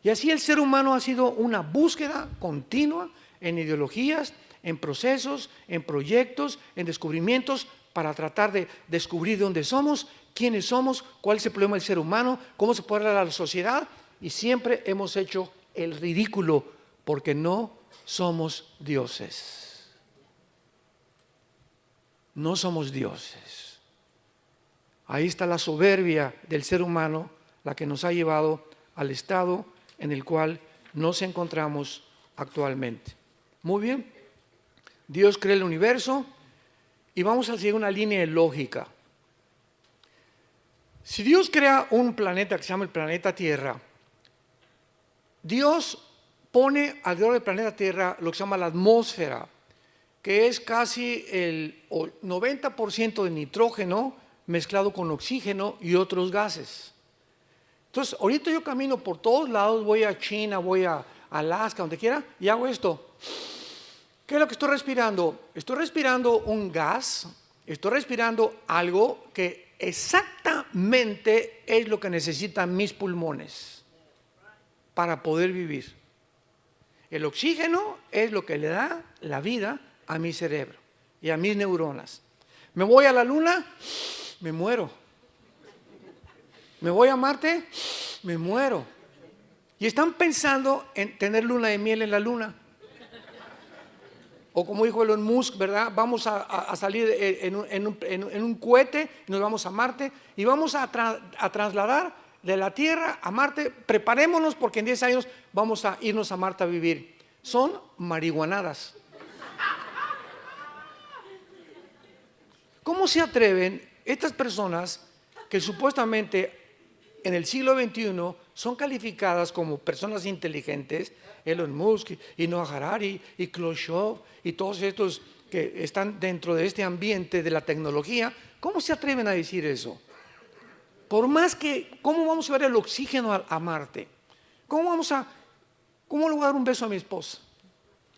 [SPEAKER 2] Y así el ser humano ha sido una búsqueda continua en ideologías, en procesos, en proyectos, en descubrimientos para tratar de descubrir de dónde somos, quiénes somos, cuál es el problema del ser humano, cómo se puede hablar a la sociedad, y siempre hemos hecho el ridículo porque no somos dioses. No somos dioses. Ahí está la soberbia del ser humano, la que nos ha llevado al estado en el cual nos encontramos actualmente. Muy bien, Dios crea el universo y vamos a seguir una línea de lógica. Si Dios crea un planeta que se llama el planeta Tierra, Dios pone alrededor del planeta Tierra lo que se llama la atmósfera, que es casi el 90% de nitrógeno mezclado con oxígeno y otros gases. Entonces, ahorita yo camino por todos lados, voy a China, voy a Alaska, donde quiera, y hago esto. ¿Qué es lo que estoy respirando? Estoy respirando un gas, estoy respirando algo que exactamente es lo que necesitan mis pulmones para poder vivir. El oxígeno es lo que le da la vida a mi cerebro y a mis neuronas. Me voy a la luna, me muero. Me voy a Marte, me muero. Y están pensando en tener luna de miel en la luna. O como dijo Elon Musk, ¿verdad? Vamos a salir en un cohete, nos vamos a Marte y vamos a trasladar de la Tierra a Marte. Preparémonos porque en 10 años vamos a irnos a Marte a vivir. Son marihuanadas. ¿Cómo se atreven estas personas que supuestamente en el siglo XXI son calificadas como personas inteligentes? Elon Musk y Noah Harari y Khrushchev y todos estos que están dentro de este ambiente de la tecnología, ¿cómo se atreven a decir eso? Por más que, ¿cómo vamos a ver el oxígeno a Marte? ¿Cómo le voy a dar un beso a mi esposa?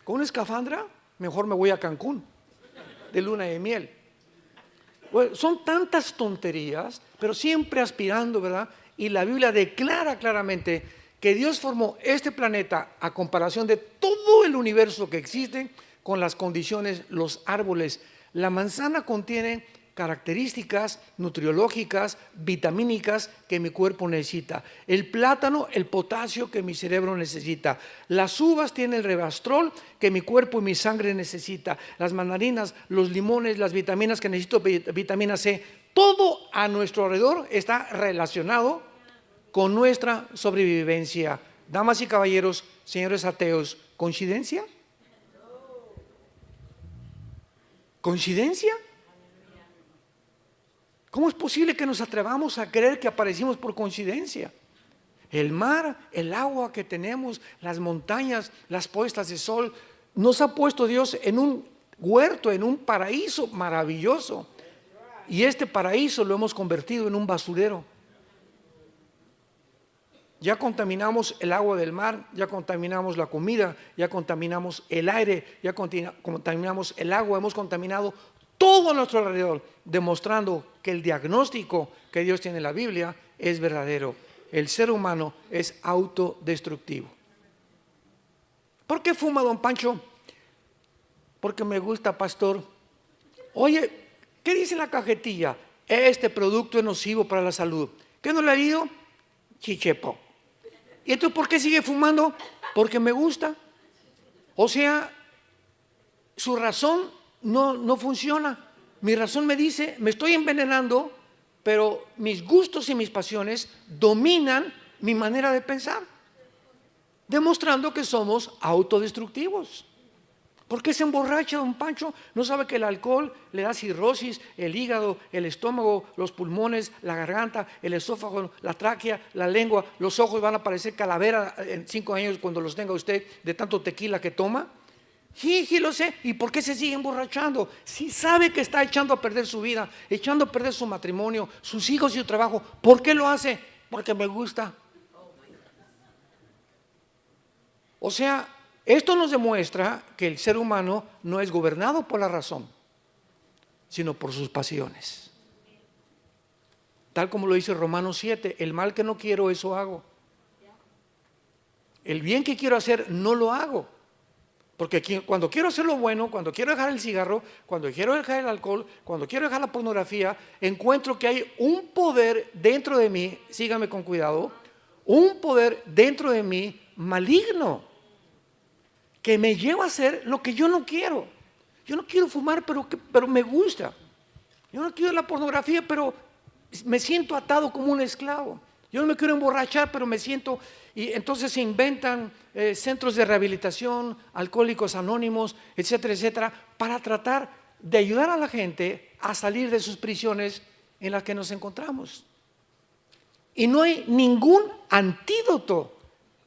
[SPEAKER 2] ¿Con una escafandra? Mejor me voy a Cancún, de luna de miel. Bueno, son tantas tonterías, pero siempre aspirando, ¿verdad? Y la Biblia declara claramente que Dios formó este planeta a comparación de todo el universo que existe con las condiciones, los árboles. La manzana contiene características nutriológicas, vitamínicas que mi cuerpo necesita. El plátano, el potasio que mi cerebro necesita. Las uvas tienen el resveratrol que mi cuerpo y mi sangre necesita. Las mandarinas, los limones, las vitaminas que necesito, vitamina C. Todo a nuestro alrededor está relacionado con nuestra sobrevivencia. Damas y caballeros, señores ateos, ¿coincidencia? ¿Coincidencia? ¿Cómo es posible que nos atrevamos a creer que aparecimos por coincidencia? El mar, el agua que tenemos, las montañas, las puestas de sol, nos ha puesto Dios en un huerto, en un paraíso maravilloso. Y este paraíso lo hemos convertido en un basurero. Ya contaminamos el agua del mar, ya contaminamos la comida, ya contaminamos el aire, ya contaminamos el agua, hemos contaminado todo a nuestro alrededor, demostrando que el diagnóstico que Dios tiene en la Biblia es verdadero. El ser humano es autodestructivo. ¿Por qué fuma, don Pancho? Porque me gusta, pastor. Oye, ¿qué dice la cajetilla? Este producto es nocivo para la salud. ¿Qué no le ha leído? Chichepo. ¿Y entonces por qué sigue fumando? Porque me gusta. O sea, su razón no funciona. Mi razón me dice, me estoy envenenando, pero mis gustos y mis pasiones dominan mi manera de pensar, demostrando que somos autodestructivos. ¿Por qué se emborracha don Pancho? ¿No sabe que el alcohol le da cirrosis, el hígado, el estómago, los pulmones, la garganta, el esófago, la tráquea, la lengua, los ojos van a parecer calavera en 5 años cuando los tenga usted de tanto tequila que toma? Sí, sí lo sé. ¿Y por qué se sigue emborrachando? Si sabe que está echando a perder su vida, echando a perder su matrimonio, sus hijos y su trabajo, ¿por qué lo hace? Porque me gusta. O sea, esto nos demuestra que el ser humano no es gobernado por la razón, sino por sus pasiones. Tal como lo dice Romanos 7, el mal que no quiero, eso hago. El bien que quiero hacer, no lo hago. Porque cuando quiero hacer lo bueno, cuando quiero dejar el cigarro, cuando quiero dejar el alcohol, cuando quiero dejar la pornografía, encuentro que hay un poder dentro de mí, sígame con cuidado, un poder dentro de mí maligno, que me lleva a hacer lo que yo no quiero. Yo no quiero fumar, pero me gusta. Yo no quiero la pornografía, pero me siento atado como un esclavo. Yo no me quiero emborrachar, pero me siento... Y entonces se inventan centros de rehabilitación, alcohólicos anónimos, etcétera, etcétera, para tratar de ayudar a la gente a salir de sus prisiones en las que nos encontramos. Y no hay ningún antídoto.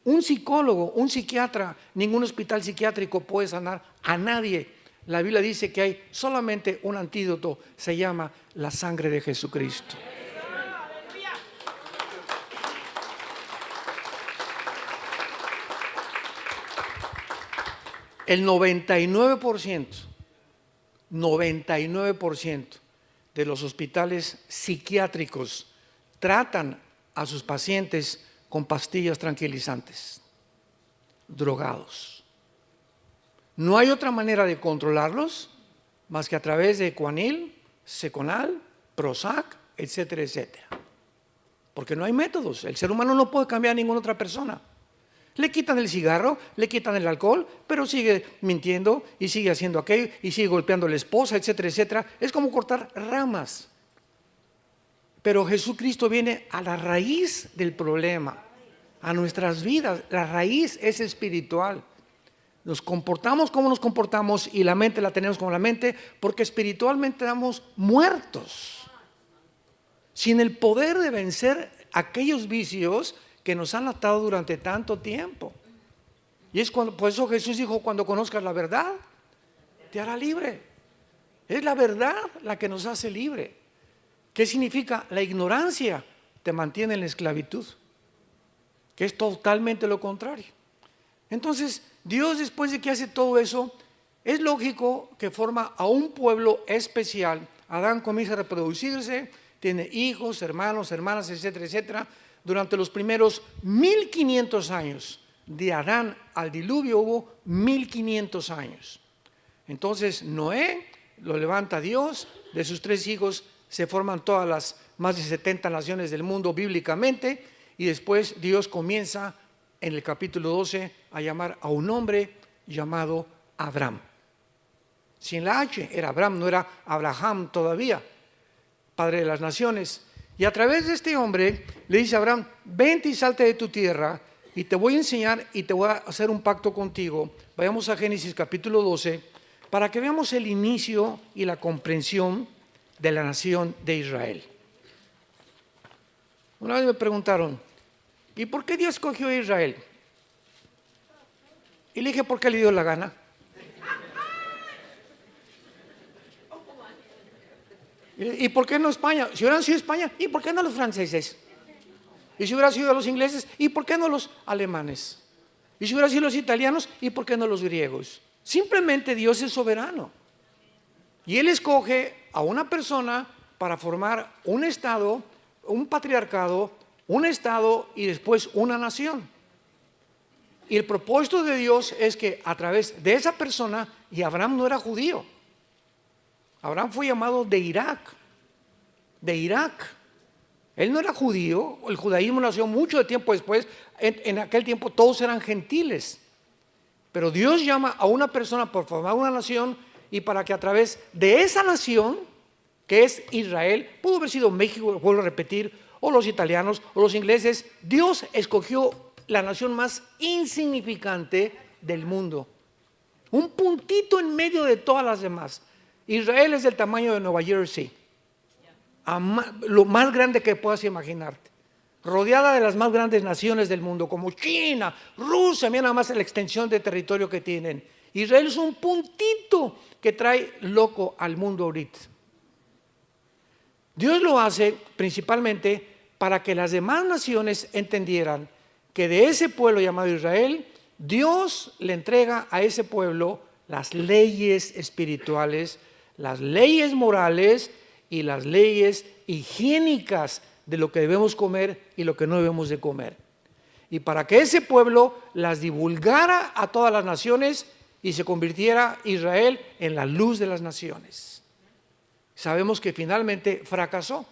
[SPEAKER 2] Un psicólogo, un psiquiatra, ningún hospital psiquiátrico puede sanar a nadie. La Biblia dice que hay solamente un antídoto, se llama la sangre de Jesucristo. El 99% de los hospitales psiquiátricos tratan a sus pacientes con pastillas tranquilizantes, drogados. No hay otra manera de controlarlos más que a través de Ecuanil, Seconal, Prozac, etcétera, etcétera. Porque no hay métodos. El ser humano no puede cambiar a ninguna otra persona. Le quitan el cigarro, le quitan el alcohol, pero sigue mintiendo y sigue haciendo aquello y sigue golpeando a la esposa, etcétera, etcétera. Es como cortar ramas. Pero Jesucristo viene a la raíz del problema, a nuestras vidas. La raíz es espiritual. Nos comportamos como nos comportamos y la mente la tenemos como la mente porque espiritualmente estamos muertos. Sin el poder de vencer aquellos vicios que nos han atado durante tanto tiempo. Y es por eso Jesús dijo, cuando conozcas la verdad, te hará libre. Es la verdad la que nos hace libre. ¿Qué significa? La ignorancia te mantiene en la esclavitud, que es totalmente lo contrario. Entonces, Dios, después de que hace todo eso, es lógico que forma a un pueblo especial. Adán comienza a reproducirse, tiene hijos, hermanos, hermanas, etcétera, etcétera. Durante los primeros 1500 años, de Adán al diluvio hubo 1500 años. Entonces, Noé lo levanta Dios, de sus 3 hijos se forman todas las más de 70 naciones del mundo bíblicamente, y después Dios comienza en el capítulo 12 a llamar a un hombre llamado Abraham. Sin la H, era Abraham, no era Abraham todavía, padre de las naciones. Y a través de este hombre le dice a Abraham, vente y salte de tu tierra y te voy a enseñar y te voy a hacer un pacto contigo. Vayamos a Génesis capítulo 12 para que veamos el inicio y la comprensión de la nación de Israel. Una vez me preguntaron, ¿y por qué Dios escogió a Israel? Y le dije, ¿por qué le dio la gana? ¿Y por qué no España? Si hubieran sido España, ¿y por qué no los franceses? Y si hubieran sido los ingleses, ¿y por qué no los alemanes? Y si hubieran sido los italianos, ¿y por qué no los griegos? Simplemente Dios es soberano. Y Él escoge a una persona para formar un estado, un patriarcado, un estado y después una nación. Y el propósito de Dios es que a través de esa persona, y Abraham no era judío, Abraham fue llamado de Irak. Él no era judío, el judaísmo nació mucho de tiempo después, en aquel tiempo todos eran gentiles. Pero Dios llama a una persona por formar una nación y para que a través de esa nación, que es Israel, pudo haber sido México, vuelvo a repetir, o los italianos, o los ingleses, Dios escogió la nación más insignificante del mundo. un puntito en medio de todas las demás. Israel es del tamaño de Nueva Jersey, lo más grande que puedas imaginarte, rodeada de las más grandes naciones del mundo, como China, Rusia. Mira nada más la extensión de territorio que tienen. Israel es un puntito que trae loco al mundo ahorita. Dios lo hace principalmente para que las demás naciones entendieran que de ese pueblo llamado Israel, Dios le entrega a ese pueblo las leyes espirituales, las leyes morales y las leyes higiénicas de lo que debemos comer y lo que no debemos de comer. Y para que ese pueblo las divulgara a todas las naciones y se convirtiera Israel en la luz de las naciones. Sabemos que finalmente fracasó.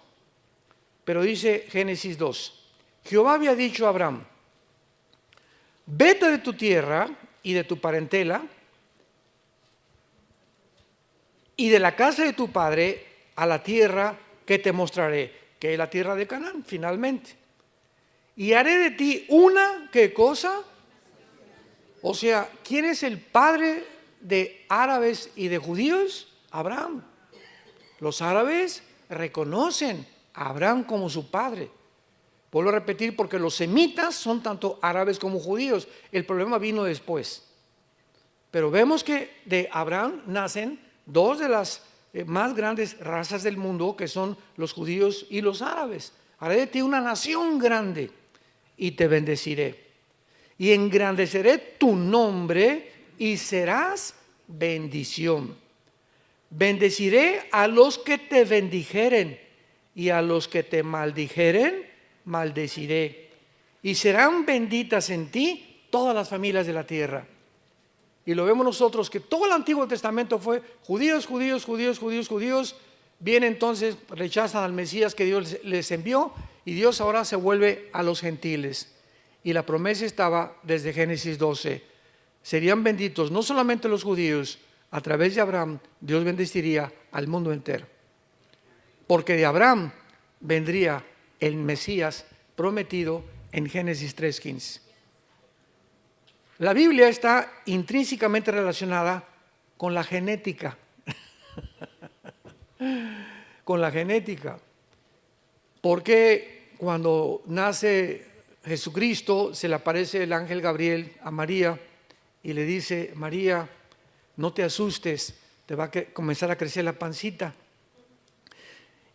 [SPEAKER 2] Pero dice Génesis 2, Jehová había dicho a Abraham: vete de tu tierra y de tu parentela y de la casa de tu padre a la tierra que te mostraré, que es la tierra de Canaán, finalmente. Y haré de ti una, ¿qué cosa? O sea, ¿quién es el padre de árabes y de judíos? Abraham. Los árabes reconocen a Abraham como su padre. Vuelvo a repetir, porque los semitas son tanto árabes como judíos. El problema vino después. Pero vemos que de Abraham nacen dos de las más grandes razas del mundo, que son los judíos y los árabes. Haré de ti una nación grande y te bendeciré. Y engrandeceré tu nombre y serás bendición. Bendeciré a los que te bendijeren y a los que te maldijeren, maldeciré. Y serán benditas en ti todas las familias de la tierra. Y lo vemos nosotros que todo el Antiguo Testamento fue judíos, judíos, judíos, judíos, judíos. Viene entonces, rechazan al Mesías que Dios les envió, y Dios ahora se vuelve a los gentiles. Y la promesa estaba desde Génesis 12. Serían benditos no solamente los judíos, a través de Abraham Dios bendeciría al mundo entero. Porque de Abraham vendría el Mesías prometido en Génesis 3:15. La Biblia está intrínsecamente relacionada con la genética. Con la genética. Porque cuando nace Jesucristo se le aparece el ángel Gabriel a María y le dice: María, no te asustes, te va a comenzar a crecer la pancita.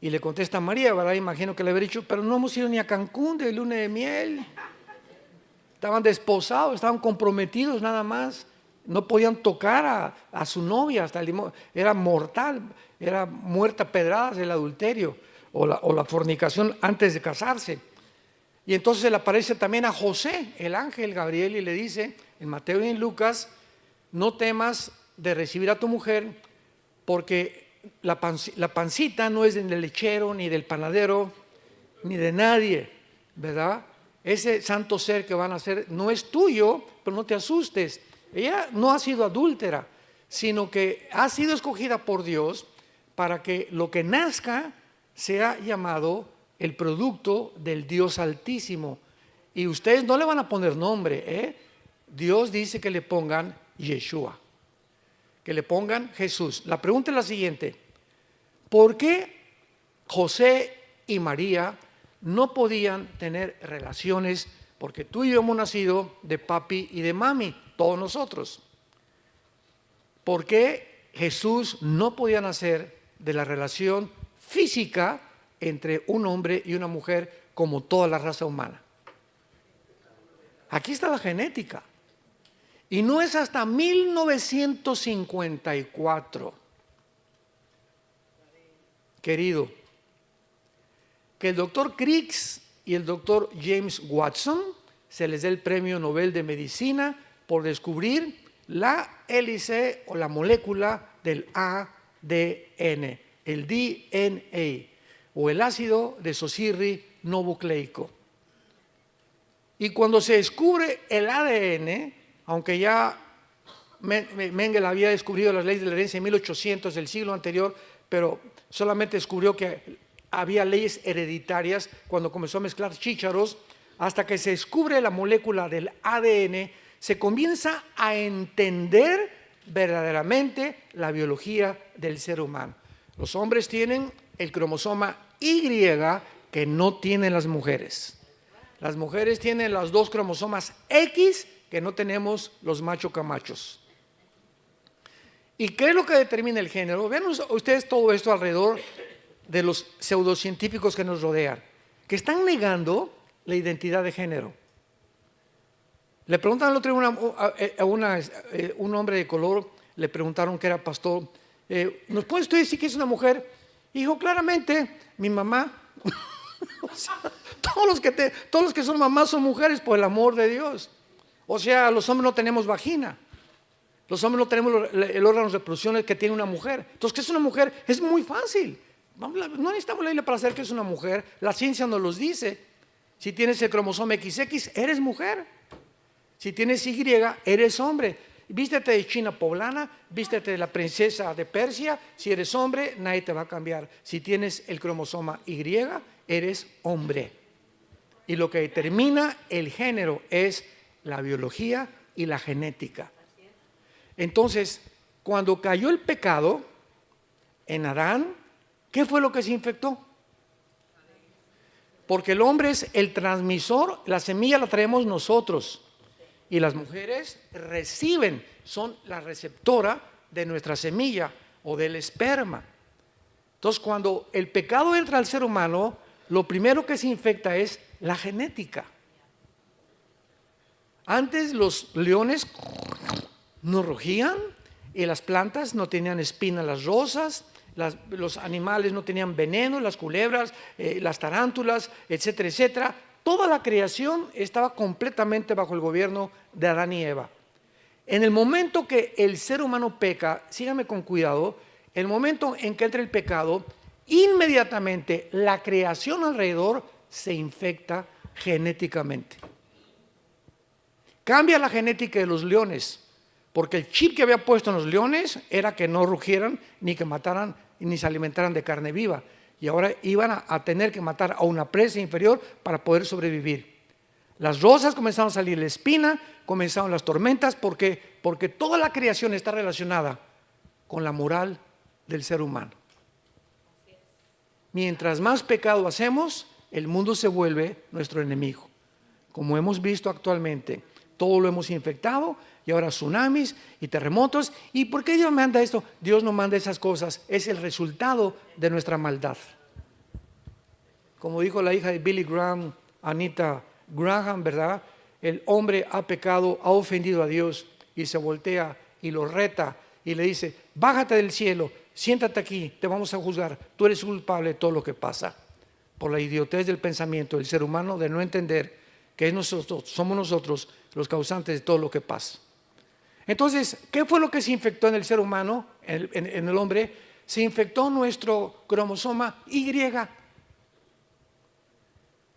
[SPEAKER 2] Y le contesta María, ¿verdad? Imagino que le habría dicho: pero no hemos ido ni a Cancún de luna de miel. Estaban desposados, estaban comprometidos nada más. No podían tocar a su novia, hasta era mortal, era muerta a pedradas el adulterio o la fornicación antes de casarse. Y entonces se le aparece también a José, el ángel Gabriel, y le dice en Mateo y en Lucas: no temas de recibir a tu mujer, porque la pancita no es del lechero, ni del panadero, ni de nadie, ¿verdad? Ese santo ser que van a hacer no es tuyo, pero no te asustes. Ella no ha sido adúltera, sino que ha sido escogida por Dios para que lo que nazca sea llamado el producto del Dios Altísimo. Y ustedes no le van a poner nombre, ¿eh? Dios dice que le pongan Yeshua, que le pongan Jesús. La pregunta es la siguiente: ¿por qué José y María no podían tener relaciones? Porque tú y yo hemos nacido de papi y de mami, todos nosotros. ¿Por qué Jesús no podía nacer de la relación física entre un hombre y una mujer como toda la raza humana? Aquí está la genética. Y no es hasta 1954, querido, que el doctor Crick y el doctor James Watson se les dé el premio Nobel de Medicina por descubrir la hélice o la molécula del ADN, el DNA, o el ácido desoxirribonucleico. Y cuando se descubre el ADN, aunque ya Mengele había descubierto las leyes de la herencia en 1800 del siglo anterior, pero solamente descubrió que había leyes hereditarias cuando comenzó a mezclar chícharos. Hasta que se descubre la molécula del ADN, se comienza a entender verdaderamente la biología del ser humano. Los hombres tienen el cromosoma Y que no tienen las mujeres. Las mujeres tienen los dos cromosomas X que no tenemos los macho camachos. ¿Y qué es lo que determina el género? Vean ustedes todo esto alrededor de los pseudocientíficos que nos rodean, que están negando la identidad de género. Le preguntan al otro un hombre de color, le preguntaron que era pastor, ¿nos puede usted decir que es una mujer? Y dijo claramente, mi mamá. O sea, todos los que son mamás son mujeres por el amor de Dios. O sea, los hombres no tenemos vagina. Los hombres no tenemos el órgano de reproducción que tiene una mujer. Entonces, ¿qué es una mujer? Es muy fácil. No necesitamos la Biblia para saber que es una mujer. La ciencia nos los dice. Si tienes el cromosoma XX, eres mujer. Si tienes Y, eres hombre. Vístete de china poblana, vístete de la princesa de Persia. Si eres hombre, nadie te va a cambiar. Si tienes el cromosoma Y, eres hombre. Y lo que determina el género es la biología y la genética. Entonces, cuando cayó el pecado en Adán, ¿qué fue lo que se infectó? Porque el hombre es el transmisor, la semilla la traemos nosotros. Y las mujeres reciben, son la receptora de nuestra semilla o del esperma. Entonces, cuando el pecado entra al ser humano, lo primero que se infecta es la genética. Antes los leones no rugían y las plantas no tenían espinas, las rosas, los animales no tenían veneno, las culebras, las tarántulas, etcétera, etcétera. Toda la creación estaba completamente bajo el gobierno de Adán y Eva. En el momento que el ser humano peca, síganme con cuidado, el momento en que entra el pecado, inmediatamente la creación alrededor se infecta genéticamente. Cambia la genética de los leones, porque el chip que había puesto en los leones era que no rugieran, ni que mataran, ni se alimentaran de carne viva. Y ahora iban a tener que matar a una presa inferior para poder sobrevivir. Las rosas comenzaron a salir la espina, comenzaron las tormentas, porque toda la creación está relacionada con la moral del ser humano. Mientras más pecado hacemos, el mundo se vuelve nuestro enemigo. Como hemos visto actualmente, todo lo hemos infectado y ahora tsunamis y terremotos. ¿Y por qué Dios manda esto? Dios no manda esas cosas, es el resultado de nuestra maldad. Como dijo la hija de Billy Graham, Anita Graham, ¿verdad? El hombre ha pecado, ha ofendido a Dios y se voltea y lo reta y le dice, bájate del cielo, siéntate aquí, te vamos a juzgar, tú eres culpable de todo lo que pasa. Por la idiotez del pensamiento del ser humano de no entender que somos nosotros los causantes de todo lo que pasa. Entonces, ¿qué fue lo que se infectó en el ser humano, en el hombre? Se infectó nuestro cromosoma Y.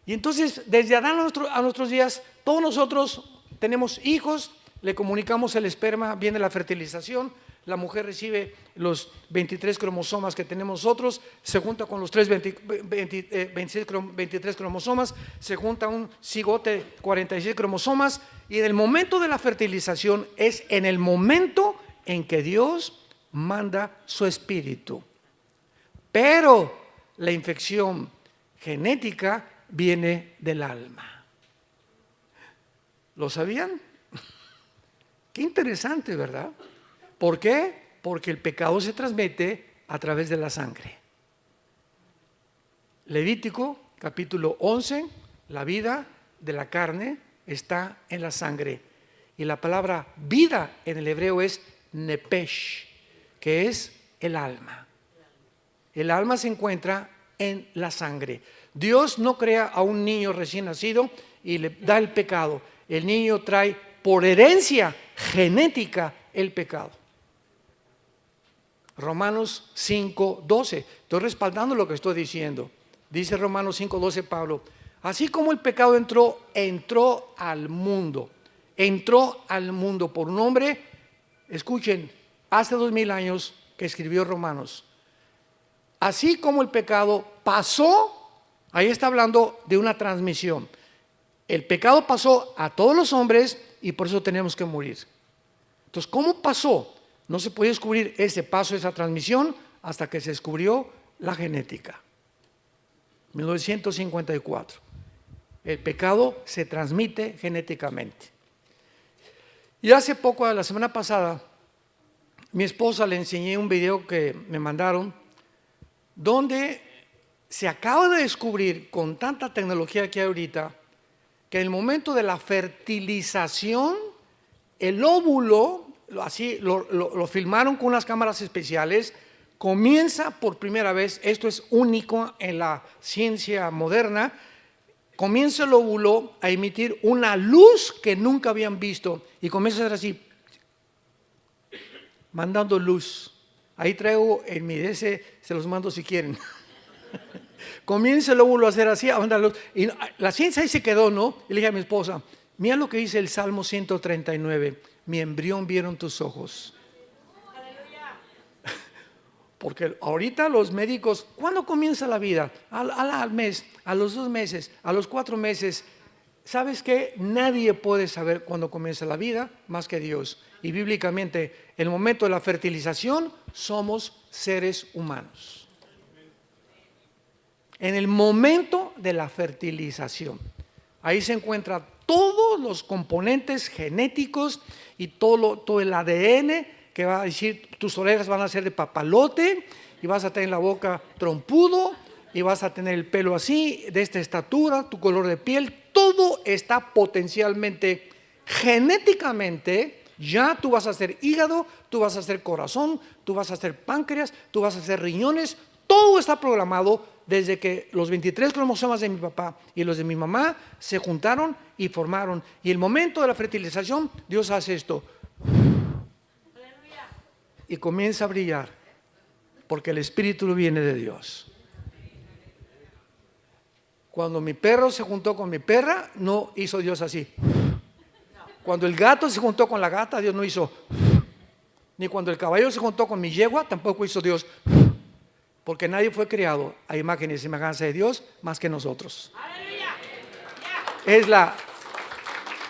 [SPEAKER 2] Y entonces, desde Adán a nuestros días, todos nosotros tenemos hijos, le comunicamos el esperma, viene la fertilización, la mujer recibe los 23 cromosomas que tenemos nosotros, se junta con los 23 cromosomas, se junta un cigote 46 cromosomas, y en el momento de la fertilización es en el momento en que Dios manda su espíritu. Pero la infección genética viene del alma. ¿Lo sabían? Qué interesante, ¿verdad? ¿Por qué? Porque el pecado se transmite a través de la sangre. Levítico capítulo 11, la vida de la carne está en la sangre. Y la palabra vida en el hebreo es nepesh, que es el alma. El alma se encuentra en la sangre. Dios no crea a un niño recién nacido y le da el pecado. El niño trae por herencia genética el pecado. Romanos 5:12. Estoy respaldando lo que estoy diciendo. Dice Romanos 5:12 Pablo, así como el pecado entró al mundo por un hombre, escuchen, hace 2000 años que escribió Romanos. Así como el pecado pasó, ahí está hablando de una transmisión. El pecado pasó a todos los hombres y por eso tenemos que morir. Entonces, ¿cómo pasó? No se podía descubrir ese paso, esa transmisión, hasta que se descubrió la genética. 1954. El pecado se transmite genéticamente. Y hace poco, la semana pasada, mi esposa le enseñé un video que me mandaron, donde se acaba de descubrir, con tanta tecnología que hay ahorita, que en el momento de la fertilización, el óvulo, así lo filmaron con unas cámaras especiales, comienza por primera vez, esto es único en la ciencia moderna, comienza el óvulo a emitir una luz que nunca habían visto y comienza a ser así, mandando luz. Ahí traigo en mi DS, se los mando si quieren. Comienza el óvulo a hacer así, a mandar luz. Y la ciencia ahí se quedó, ¿no? Y le dije a mi esposa, mira lo que dice el Salmo 139, mi embrión vieron tus ojos. Porque ahorita los médicos, ¿cuándo comienza la vida? Al mes, a los 2 meses, a los 4 meses. ¿Sabes qué? Nadie puede saber cuándo comienza la vida más que Dios. Y bíblicamente, en el momento de la fertilización, somos seres humanos. En el momento de la fertilización, ahí se encuentran todos los componentes genéticos y todo el ADN que va a decir, tus orejas van a ser de papalote y vas a tener la boca trompudo y vas a tener el pelo así, de esta estatura, tu color de piel, todo está potencialmente, genéticamente, ya tú vas a hacer hígado, tú vas a hacer corazón, tú vas a hacer páncreas, tú vas a hacer riñones, todo está programado desde que los 23 cromosomas de mi papá y los de mi mamá se juntaron y formaron. Y el momento de la fertilización, Dios hace esto. Y comienza a brillar, porque el espíritu viene de Dios. Cuando mi perro se juntó con mi perra, no hizo Dios así. Cuando el gato se juntó con la gata, Dios no hizo. Ni cuando el caballo se juntó con mi yegua, tampoco hizo Dios. Porque nadie fue creado a imagen y semejanza de Dios más que nosotros. Es la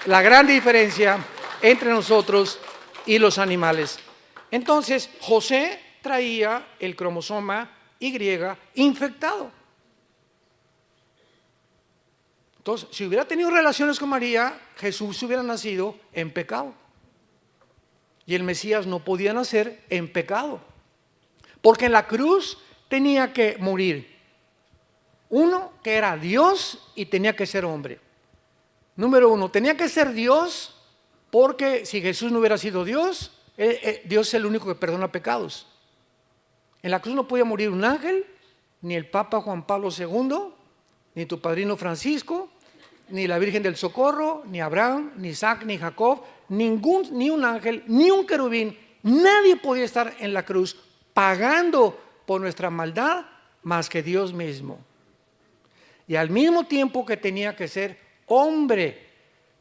[SPEAKER 2] gran diferencia entre nosotros y los animales. Entonces, José traía el cromosoma Y infectado. Entonces, si hubiera tenido relaciones con María, Jesús hubiera nacido en pecado. Y el Mesías no podía nacer en pecado. Porque en la cruz tenía que morir uno que era Dios y tenía que ser hombre. Número 1, tenía que ser Dios, porque si Jesús no hubiera sido Dios, Dios es el único que perdona pecados. En la cruz no podía morir un ángel, ni el Papa Juan Pablo II, ni tu padrino Francisco, ni la Virgen del Socorro, ni Abraham, ni Isaac, ni Jacob, ni un ángel, ni un querubín. Nadie podía estar en la cruz pagando por nuestra maldad más que Dios mismo. Y al mismo tiempo que tenía que ser hombre,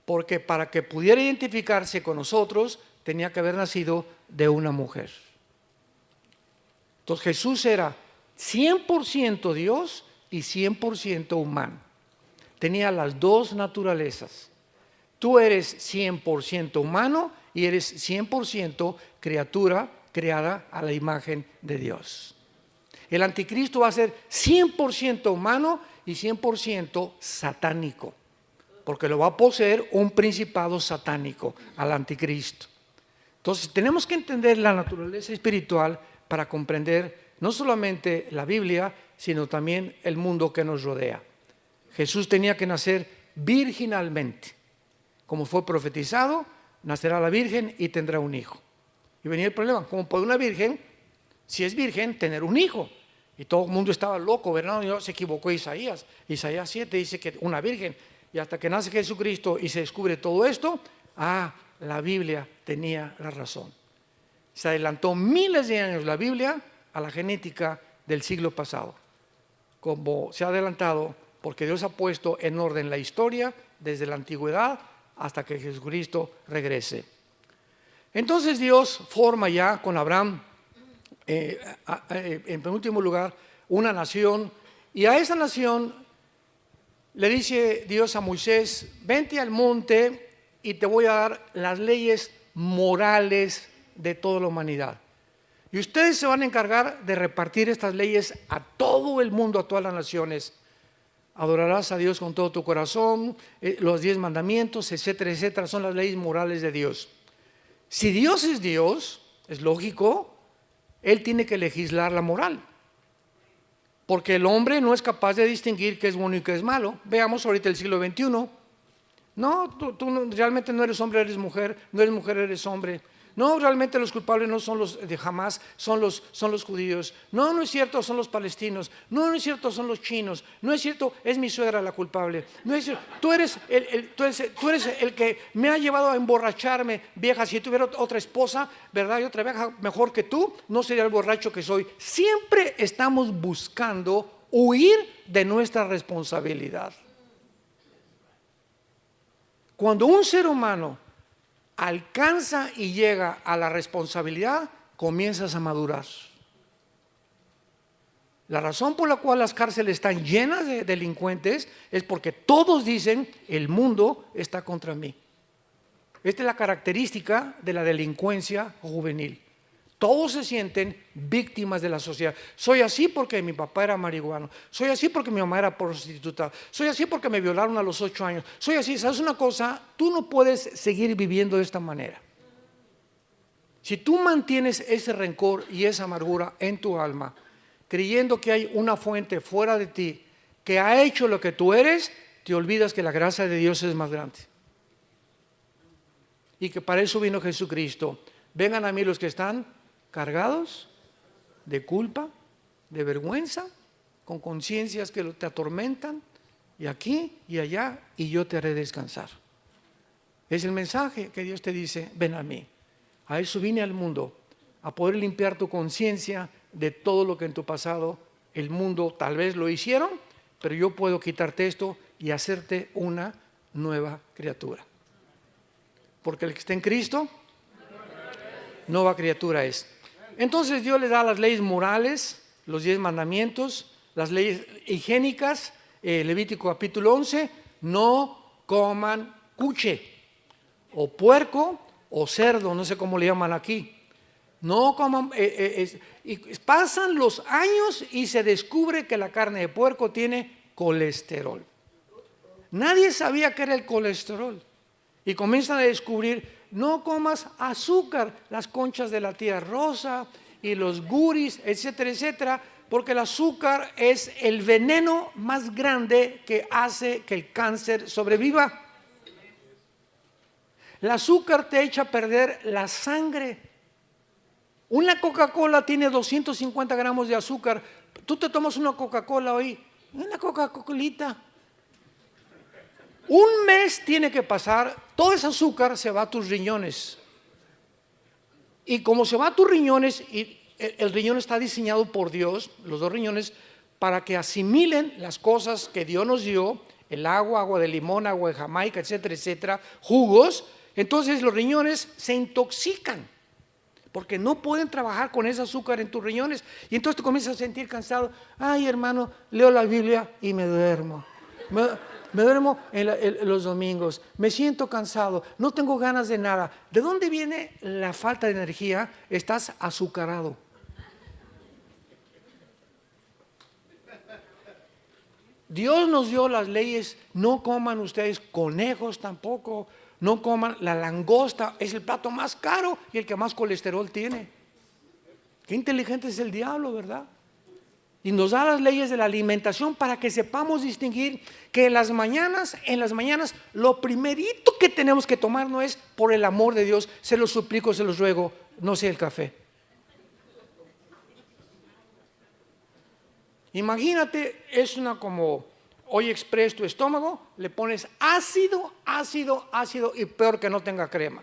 [SPEAKER 2] porque para que pudiera identificarse con nosotros tenía que haber nacido de una mujer. Entonces Jesús era 100% Dios y 100% humano. Tenía las dos naturalezas. Tú eres 100% humano y eres 100% criatura creada a la imagen de Dios. El anticristo va a ser 100% humano y 100% satánico, porque lo va a poseer un principado satánico, al anticristo. Entonces tenemos que entender la naturaleza espiritual para comprender no solamente la Biblia, sino también el mundo que nos rodea. Jesús tenía que nacer virginalmente. Como fue profetizado, nacerá la virgen y tendrá un hijo. Y venía el problema, ¿cómo puede una virgen, si es virgen, tener un hijo? Y todo el mundo estaba loco, ¿verdad? Y se equivocó Isaías. Isaías 7 dice que una virgen. Y hasta que nace Jesucristo y se descubre todo esto, la Biblia tenía la razón. Se adelantó miles de años la Biblia a la genética del siglo pasado. Como se ha adelantado, porque Dios ha puesto en orden la historia desde la antigüedad hasta que Jesucristo regrese. Entonces Dios forma ya con Abraham, en penúltimo lugar, una nación, y a esa nación le dice Dios a Moisés: vente al monte y te voy a dar las leyes morales de toda la humanidad. Y ustedes se van a encargar de repartir estas leyes a todo el mundo, a todas las naciones. Adorarás a Dios con todo tu corazón, los 10 mandamientos, etcétera, etcétera, son las leyes morales de Dios. Si Dios, es lógico, Él tiene que legislar la moral. Porque el hombre no es capaz de distinguir qué es bueno y qué es malo. Veamos ahorita el siglo XXI. No, tú realmente no eres hombre, eres mujer, no eres mujer, eres hombre. No, realmente los culpables no son los de Hamás, son los judíos. No, no es cierto, son los palestinos. No, no es cierto, son los chinos. No es cierto, es mi suegra la culpable. No es cierto, tú eres el que me ha llevado a emborracharme, vieja. Si tuviera otra esposa, ¿verdad? Y otra vieja mejor que tú, no sería el borracho que soy. Siempre estamos buscando huir de nuestra responsabilidad. Cuando un ser humano alcanza y llega a la responsabilidad, comienzas a madurar. La razón por la cual las cárceles están llenas de delincuentes es porque todos dicen: el mundo está contra mí. Esta es la característica de la delincuencia juvenil. Todos se sienten víctimas de la sociedad. Soy así porque mi papá era marihuano. Soy así porque mi mamá era prostituta. Soy así porque me violaron a los 8 años. Soy así. ¿Sabes una cosa? Tú no puedes seguir viviendo de esta manera. Si tú mantienes ese rencor y esa amargura en tu alma, creyendo que hay una fuente fuera de ti que ha hecho lo que tú eres, te olvidas que la gracia de Dios es más grande. Y que para eso vino Jesucristo. Vengan a mí los que están cargados de culpa, de vergüenza, con conciencias que te atormentan, y aquí y allá, y yo te haré descansar. Es el mensaje que Dios te dice: ven a mí. A eso vine al mundo, a poder limpiar tu conciencia de todo lo que en tu pasado el mundo tal vez lo hicieron, pero yo puedo quitarte esto y hacerte una nueva criatura. Porque el que está en Cristo, nueva criatura es. Entonces Dios le da las leyes morales, los 10 mandamientos, las leyes higiénicas. Levítico capítulo 11: no coman cuche o puerco o cerdo, no sé cómo le llaman aquí. No coman, y pasan los años y se descubre que la carne de puerco tiene colesterol. Nadie sabía qué era el colesterol. Y comienzan a descubrir: no comas azúcar, las conchas de la tía Rosa y los guris, etcétera, etcétera, porque el azúcar es el veneno más grande que hace que el cáncer sobreviva. El azúcar te echa a perder la sangre. Una Coca-Cola tiene 250 gramos de azúcar. Tú te tomas una Coca-Cola hoy, una Coca-Colita. Un mes tiene que pasar, todo ese azúcar se va a tus riñones. Y como se va a tus riñones, y el riñón está diseñado por Dios, los 2 riñones, para que asimilen las cosas que Dios nos dio, el agua, agua de limón, agua de Jamaica, etcétera, etcétera, jugos. Entonces los riñones se intoxican, porque no pueden trabajar con ese azúcar en tus riñones. Y entonces te comienzas a sentir cansado. Ay, hermano, leo la Biblia y me duermo. Me duermo en los domingos, me siento cansado, no tengo ganas de nada. ¿De dónde viene la falta de energía? Estás azucarado. Dios nos dio las leyes: no coman ustedes conejos tampoco, no coman la langosta, es el plato más caro y el que más colesterol tiene. Qué inteligente es el diablo, ¿verdad? Y nos da las leyes de la alimentación para que sepamos distinguir que en las mañanas, lo primerito que tenemos que tomar no es: por el amor de Dios, se los suplico, se los ruego, no sea el café. Imagínate, es una como hoy express tu estómago, le pones ácido y peor que no tenga crema.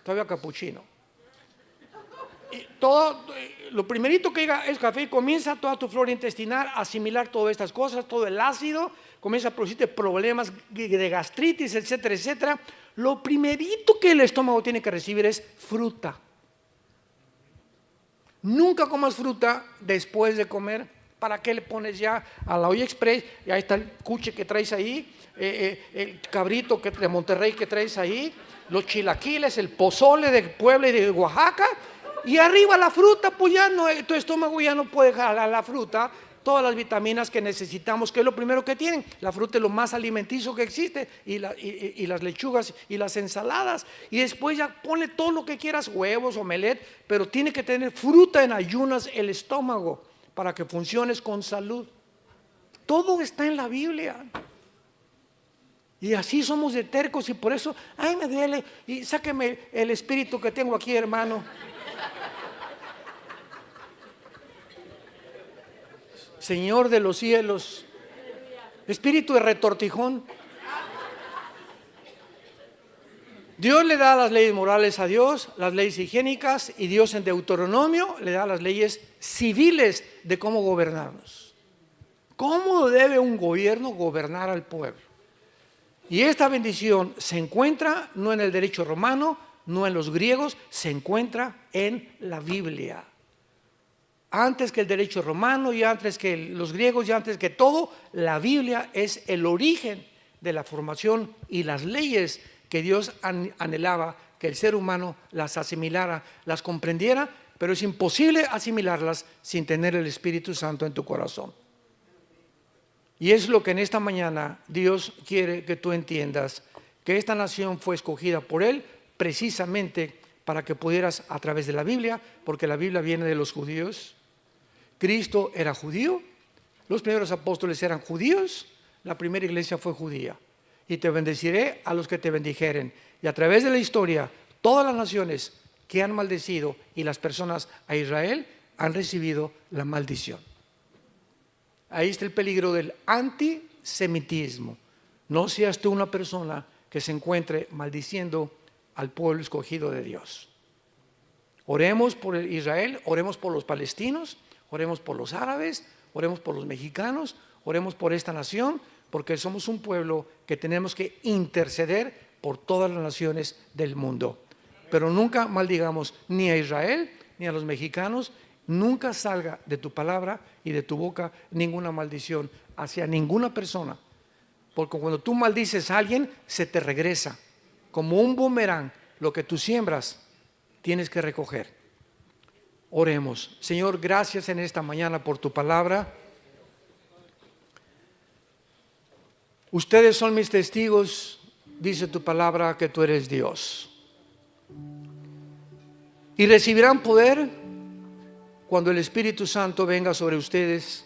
[SPEAKER 2] Todavía capuchino. Y todo, lo primerito que llega es café y comienza toda tu flora intestinal a asimilar todas estas cosas, todo el ácido, comienza a producirte problemas de gastritis, etcétera, etcétera. Lo primerito que el estómago tiene que recibir es fruta. Nunca comas fruta después de comer, ¿Para qué le pones ya a la olla express? Y ahí está el cuche que traes ahí, el cabrito de Monterrey que traes ahí, los chilaquiles, el pozole de Puebla y de Oaxaca, y arriba la fruta, pues ya no, tu estómago ya no puede jalar la fruta, todas las vitaminas que necesitamos, que es lo primero que tienen. La fruta es lo más alimenticio que existe, y las lechugas y las ensaladas, y después ya ponle todo lo que quieras, huevos, omelette, pero tiene que tener fruta en ayunas el estómago para que funciones con salud. Todo está en la Biblia. Y así somos de tercos, y por eso, ay, me duele, y sáqueme el espíritu que tengo aquí, hermano. Señor de los cielos, espíritu de retortijón. Dios le da las leyes morales a Dios, las leyes higiénicas, y Dios en Deuteronomio le da las leyes civiles de cómo gobernarnos. ¿Cómo debe un gobierno gobernar al pueblo? Y esta bendición se encuentra no en el derecho romano, no en los griegos, se encuentra en la Biblia. Antes que el derecho romano y antes que los griegos y antes que todo, la Biblia es el origen de la formación y las leyes que Dios anhelaba que el ser humano las asimilara, las comprendiera, pero es imposible asimilarlas sin tener el Espíritu Santo en tu corazón. Y es lo que en esta mañana Dios quiere que tú entiendas, que esta nación fue escogida por Él precisamente para que pudieras a través de la Biblia, porque la Biblia viene de los judíos. Cristo era judío, los primeros apóstoles eran judíos, la primera iglesia fue judía. Y te bendeciré a los que te bendijeren. Y a través de la historia, todas las naciones que han maldecido y las personas a Israel han recibido la maldición. Ahí está el peligro del antisemitismo. No seas tú una persona que se encuentre maldiciendo al pueblo escogido de Dios. Oremos por Israel, oremos por los palestinos, oremos por los árabes, oremos por los mexicanos, oremos por esta nación, porque somos un pueblo que tenemos que interceder por todas las naciones del mundo. Pero nunca maldigamos ni a Israel ni a los mexicanos. Nunca salga de tu palabra y de tu boca ninguna maldición hacia ninguna persona, porque cuando tú maldices a alguien se te regresa como un boomerang. Lo que tú siembras tienes que recoger. Oremos. Señor, gracias en esta mañana por tu palabra. Ustedes son mis testigos, dice tu palabra, que tú eres Dios. Y recibirán poder cuando el Espíritu Santo venga sobre ustedes.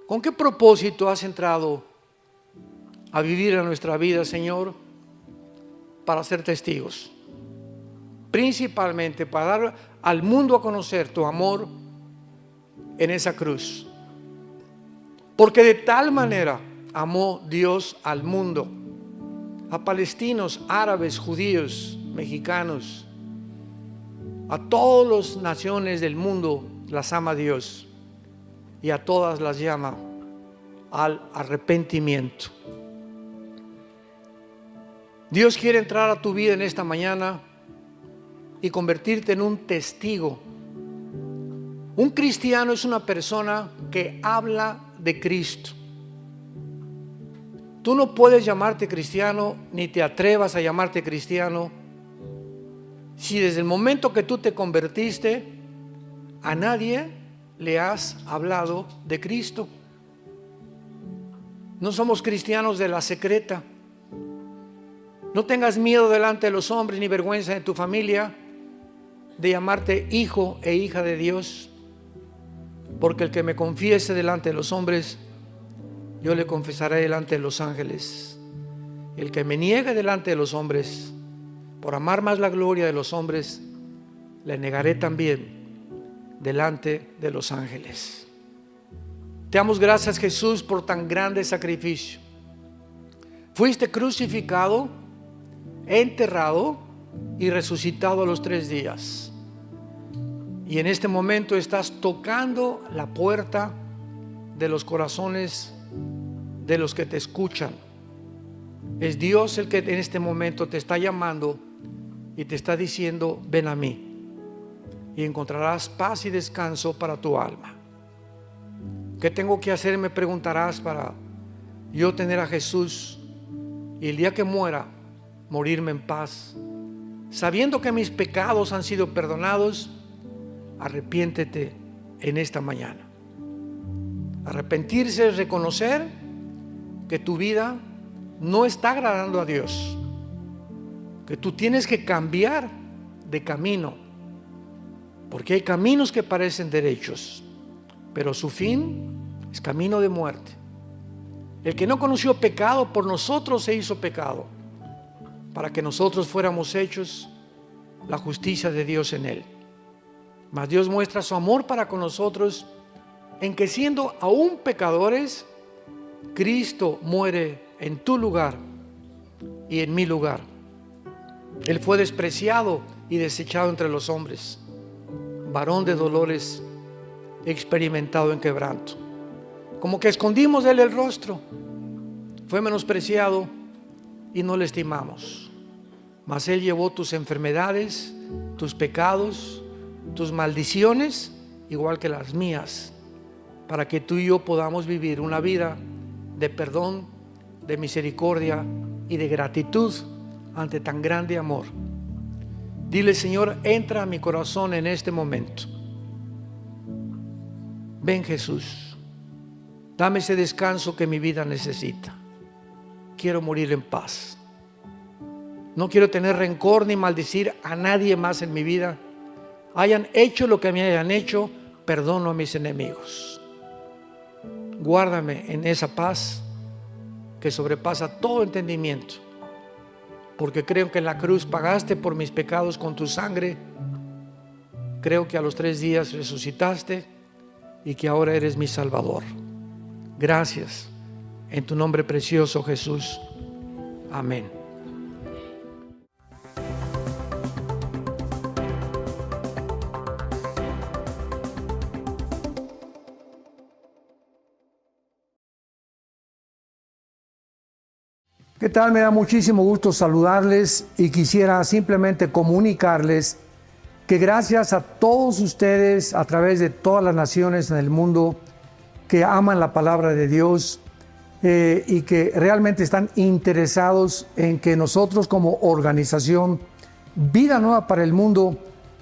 [SPEAKER 2] ¿Con qué propósito has entrado a vivir en nuestra vida, Señor? Para ser testigos. Principalmente para dar al mundo a conocer tu amor en esa cruz. Porque de tal manera amó Dios al mundo, a palestinos, árabes, judíos, mexicanos, a todas las naciones del mundo las ama Dios, y a todas las llama al arrepentimiento. Dios quiere entrar a tu vida en esta mañana y convertirte en un testigo. Un cristiano es una persona que habla de Cristo. Tú no puedes llamarte cristiano, ni te atrevas a llamarte cristiano, si desde el momento que tú te convertiste a nadie le has hablado de Cristo. No somos cristianos de la secreta. No tengas miedo delante de los hombres ni vergüenza en tu familia de llamarte hijo e hija de Dios, porque el que me confiese delante de los hombres, yo le confesaré delante de los ángeles. El que me niegue delante de los hombres, por amar más la gloria de los hombres, le negaré también delante de los ángeles. Te damos gracias, Jesús, por tan grande sacrificio. Fuiste crucificado, enterrado y resucitado a los 3 días. Y en este momento estás tocando la puerta de los corazones de los que te escuchan. Es Dios el que en este momento te está llamando y te está diciendo: ven a mí. y encontrarás paz y descanso para tu alma. ¿Qué tengo que hacer? Me preguntarás para yo tener a Jesús y el día que muera, morirme en paz, sabiendo que mis pecados han sido perdonados. Arrepiéntete en esta mañana. Arrepentirse es reconocer que tu vida no está agradando a Dios, que tú tienes que cambiar de camino, porque hay caminos que parecen derechos, pero su fin es camino de muerte. El que no conoció pecado, por nosotros se hizo pecado, para que nosotros fuéramos hechos la justicia de Dios en él. Mas Dios muestra su amor para con nosotros en que, siendo aún pecadores, Cristo muere en tu lugar y en mi lugar. Él fue despreciado y desechado entre los hombres, varón de dolores, experimentado en quebranto. Como que escondimos de él el rostro. Fue menospreciado y no le estimamos. Mas él llevó tus enfermedades, tus pecados, tus maldiciones, igual que las mías, para que tú y yo podamos vivir una vida de perdón, de misericordia y de gratitud ante tan grande amor. Dile: Señor, entra a mi corazón en este momento. Ven, Jesús, dame ese descanso que mi vida necesita. Quiero morir en paz. No quiero tener rencor ni maldecir a nadie más en mi vida. Hayan hecho lo que me hayan hecho, perdono a mis enemigos. Guárdame en esa paz que sobrepasa todo entendimiento, porque creo que en la cruz pagaste por mis pecados con tu sangre. Creo que a los 3 días resucitaste y que ahora eres mi Salvador. Gracias, en tu nombre precioso, Jesús. Amén.
[SPEAKER 1] ¿Qué tal? Me da muchísimo gusto saludarles y quisiera simplemente comunicarles que gracias a todos ustedes a través de todas las naciones en el mundo que aman la palabra de Dios y que realmente están interesados en que nosotros como organización Vida Nueva para el Mundo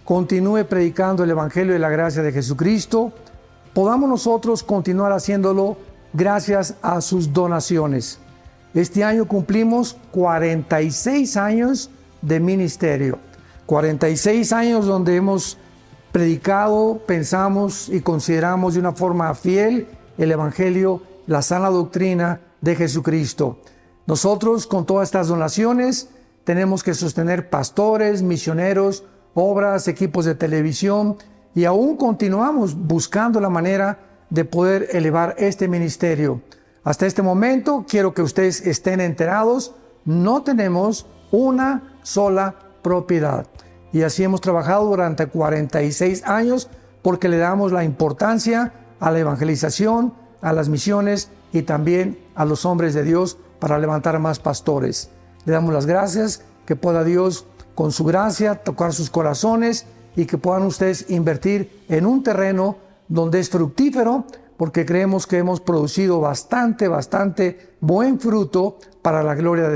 [SPEAKER 1] continúe predicando el Evangelio de la gracia de Jesucristo, podamos nosotros continuar haciéndolo gracias a sus donaciones. Este año cumplimos 46 años de ministerio, 46 años donde hemos predicado, pensamos y consideramos de una forma fiel el Evangelio, la sana doctrina de Jesucristo. Nosotros con todas estas donaciones tenemos que sostener pastores, misioneros, obras, equipos de televisión y aún continuamos buscando la manera de poder elevar este ministerio. Hasta este momento, quiero que ustedes estén enterados, no tenemos una sola propiedad. Y así hemos trabajado durante 46 años porque le damos la importancia a la evangelización, a las misiones y también a los hombres de Dios para levantar más pastores. Le damos las gracias, que pueda Dios con su gracia tocar sus corazones y que puedan ustedes invertir en un terreno donde es fructífero, porque creemos que hemos producido bastante buen fruto para la gloria de Dios.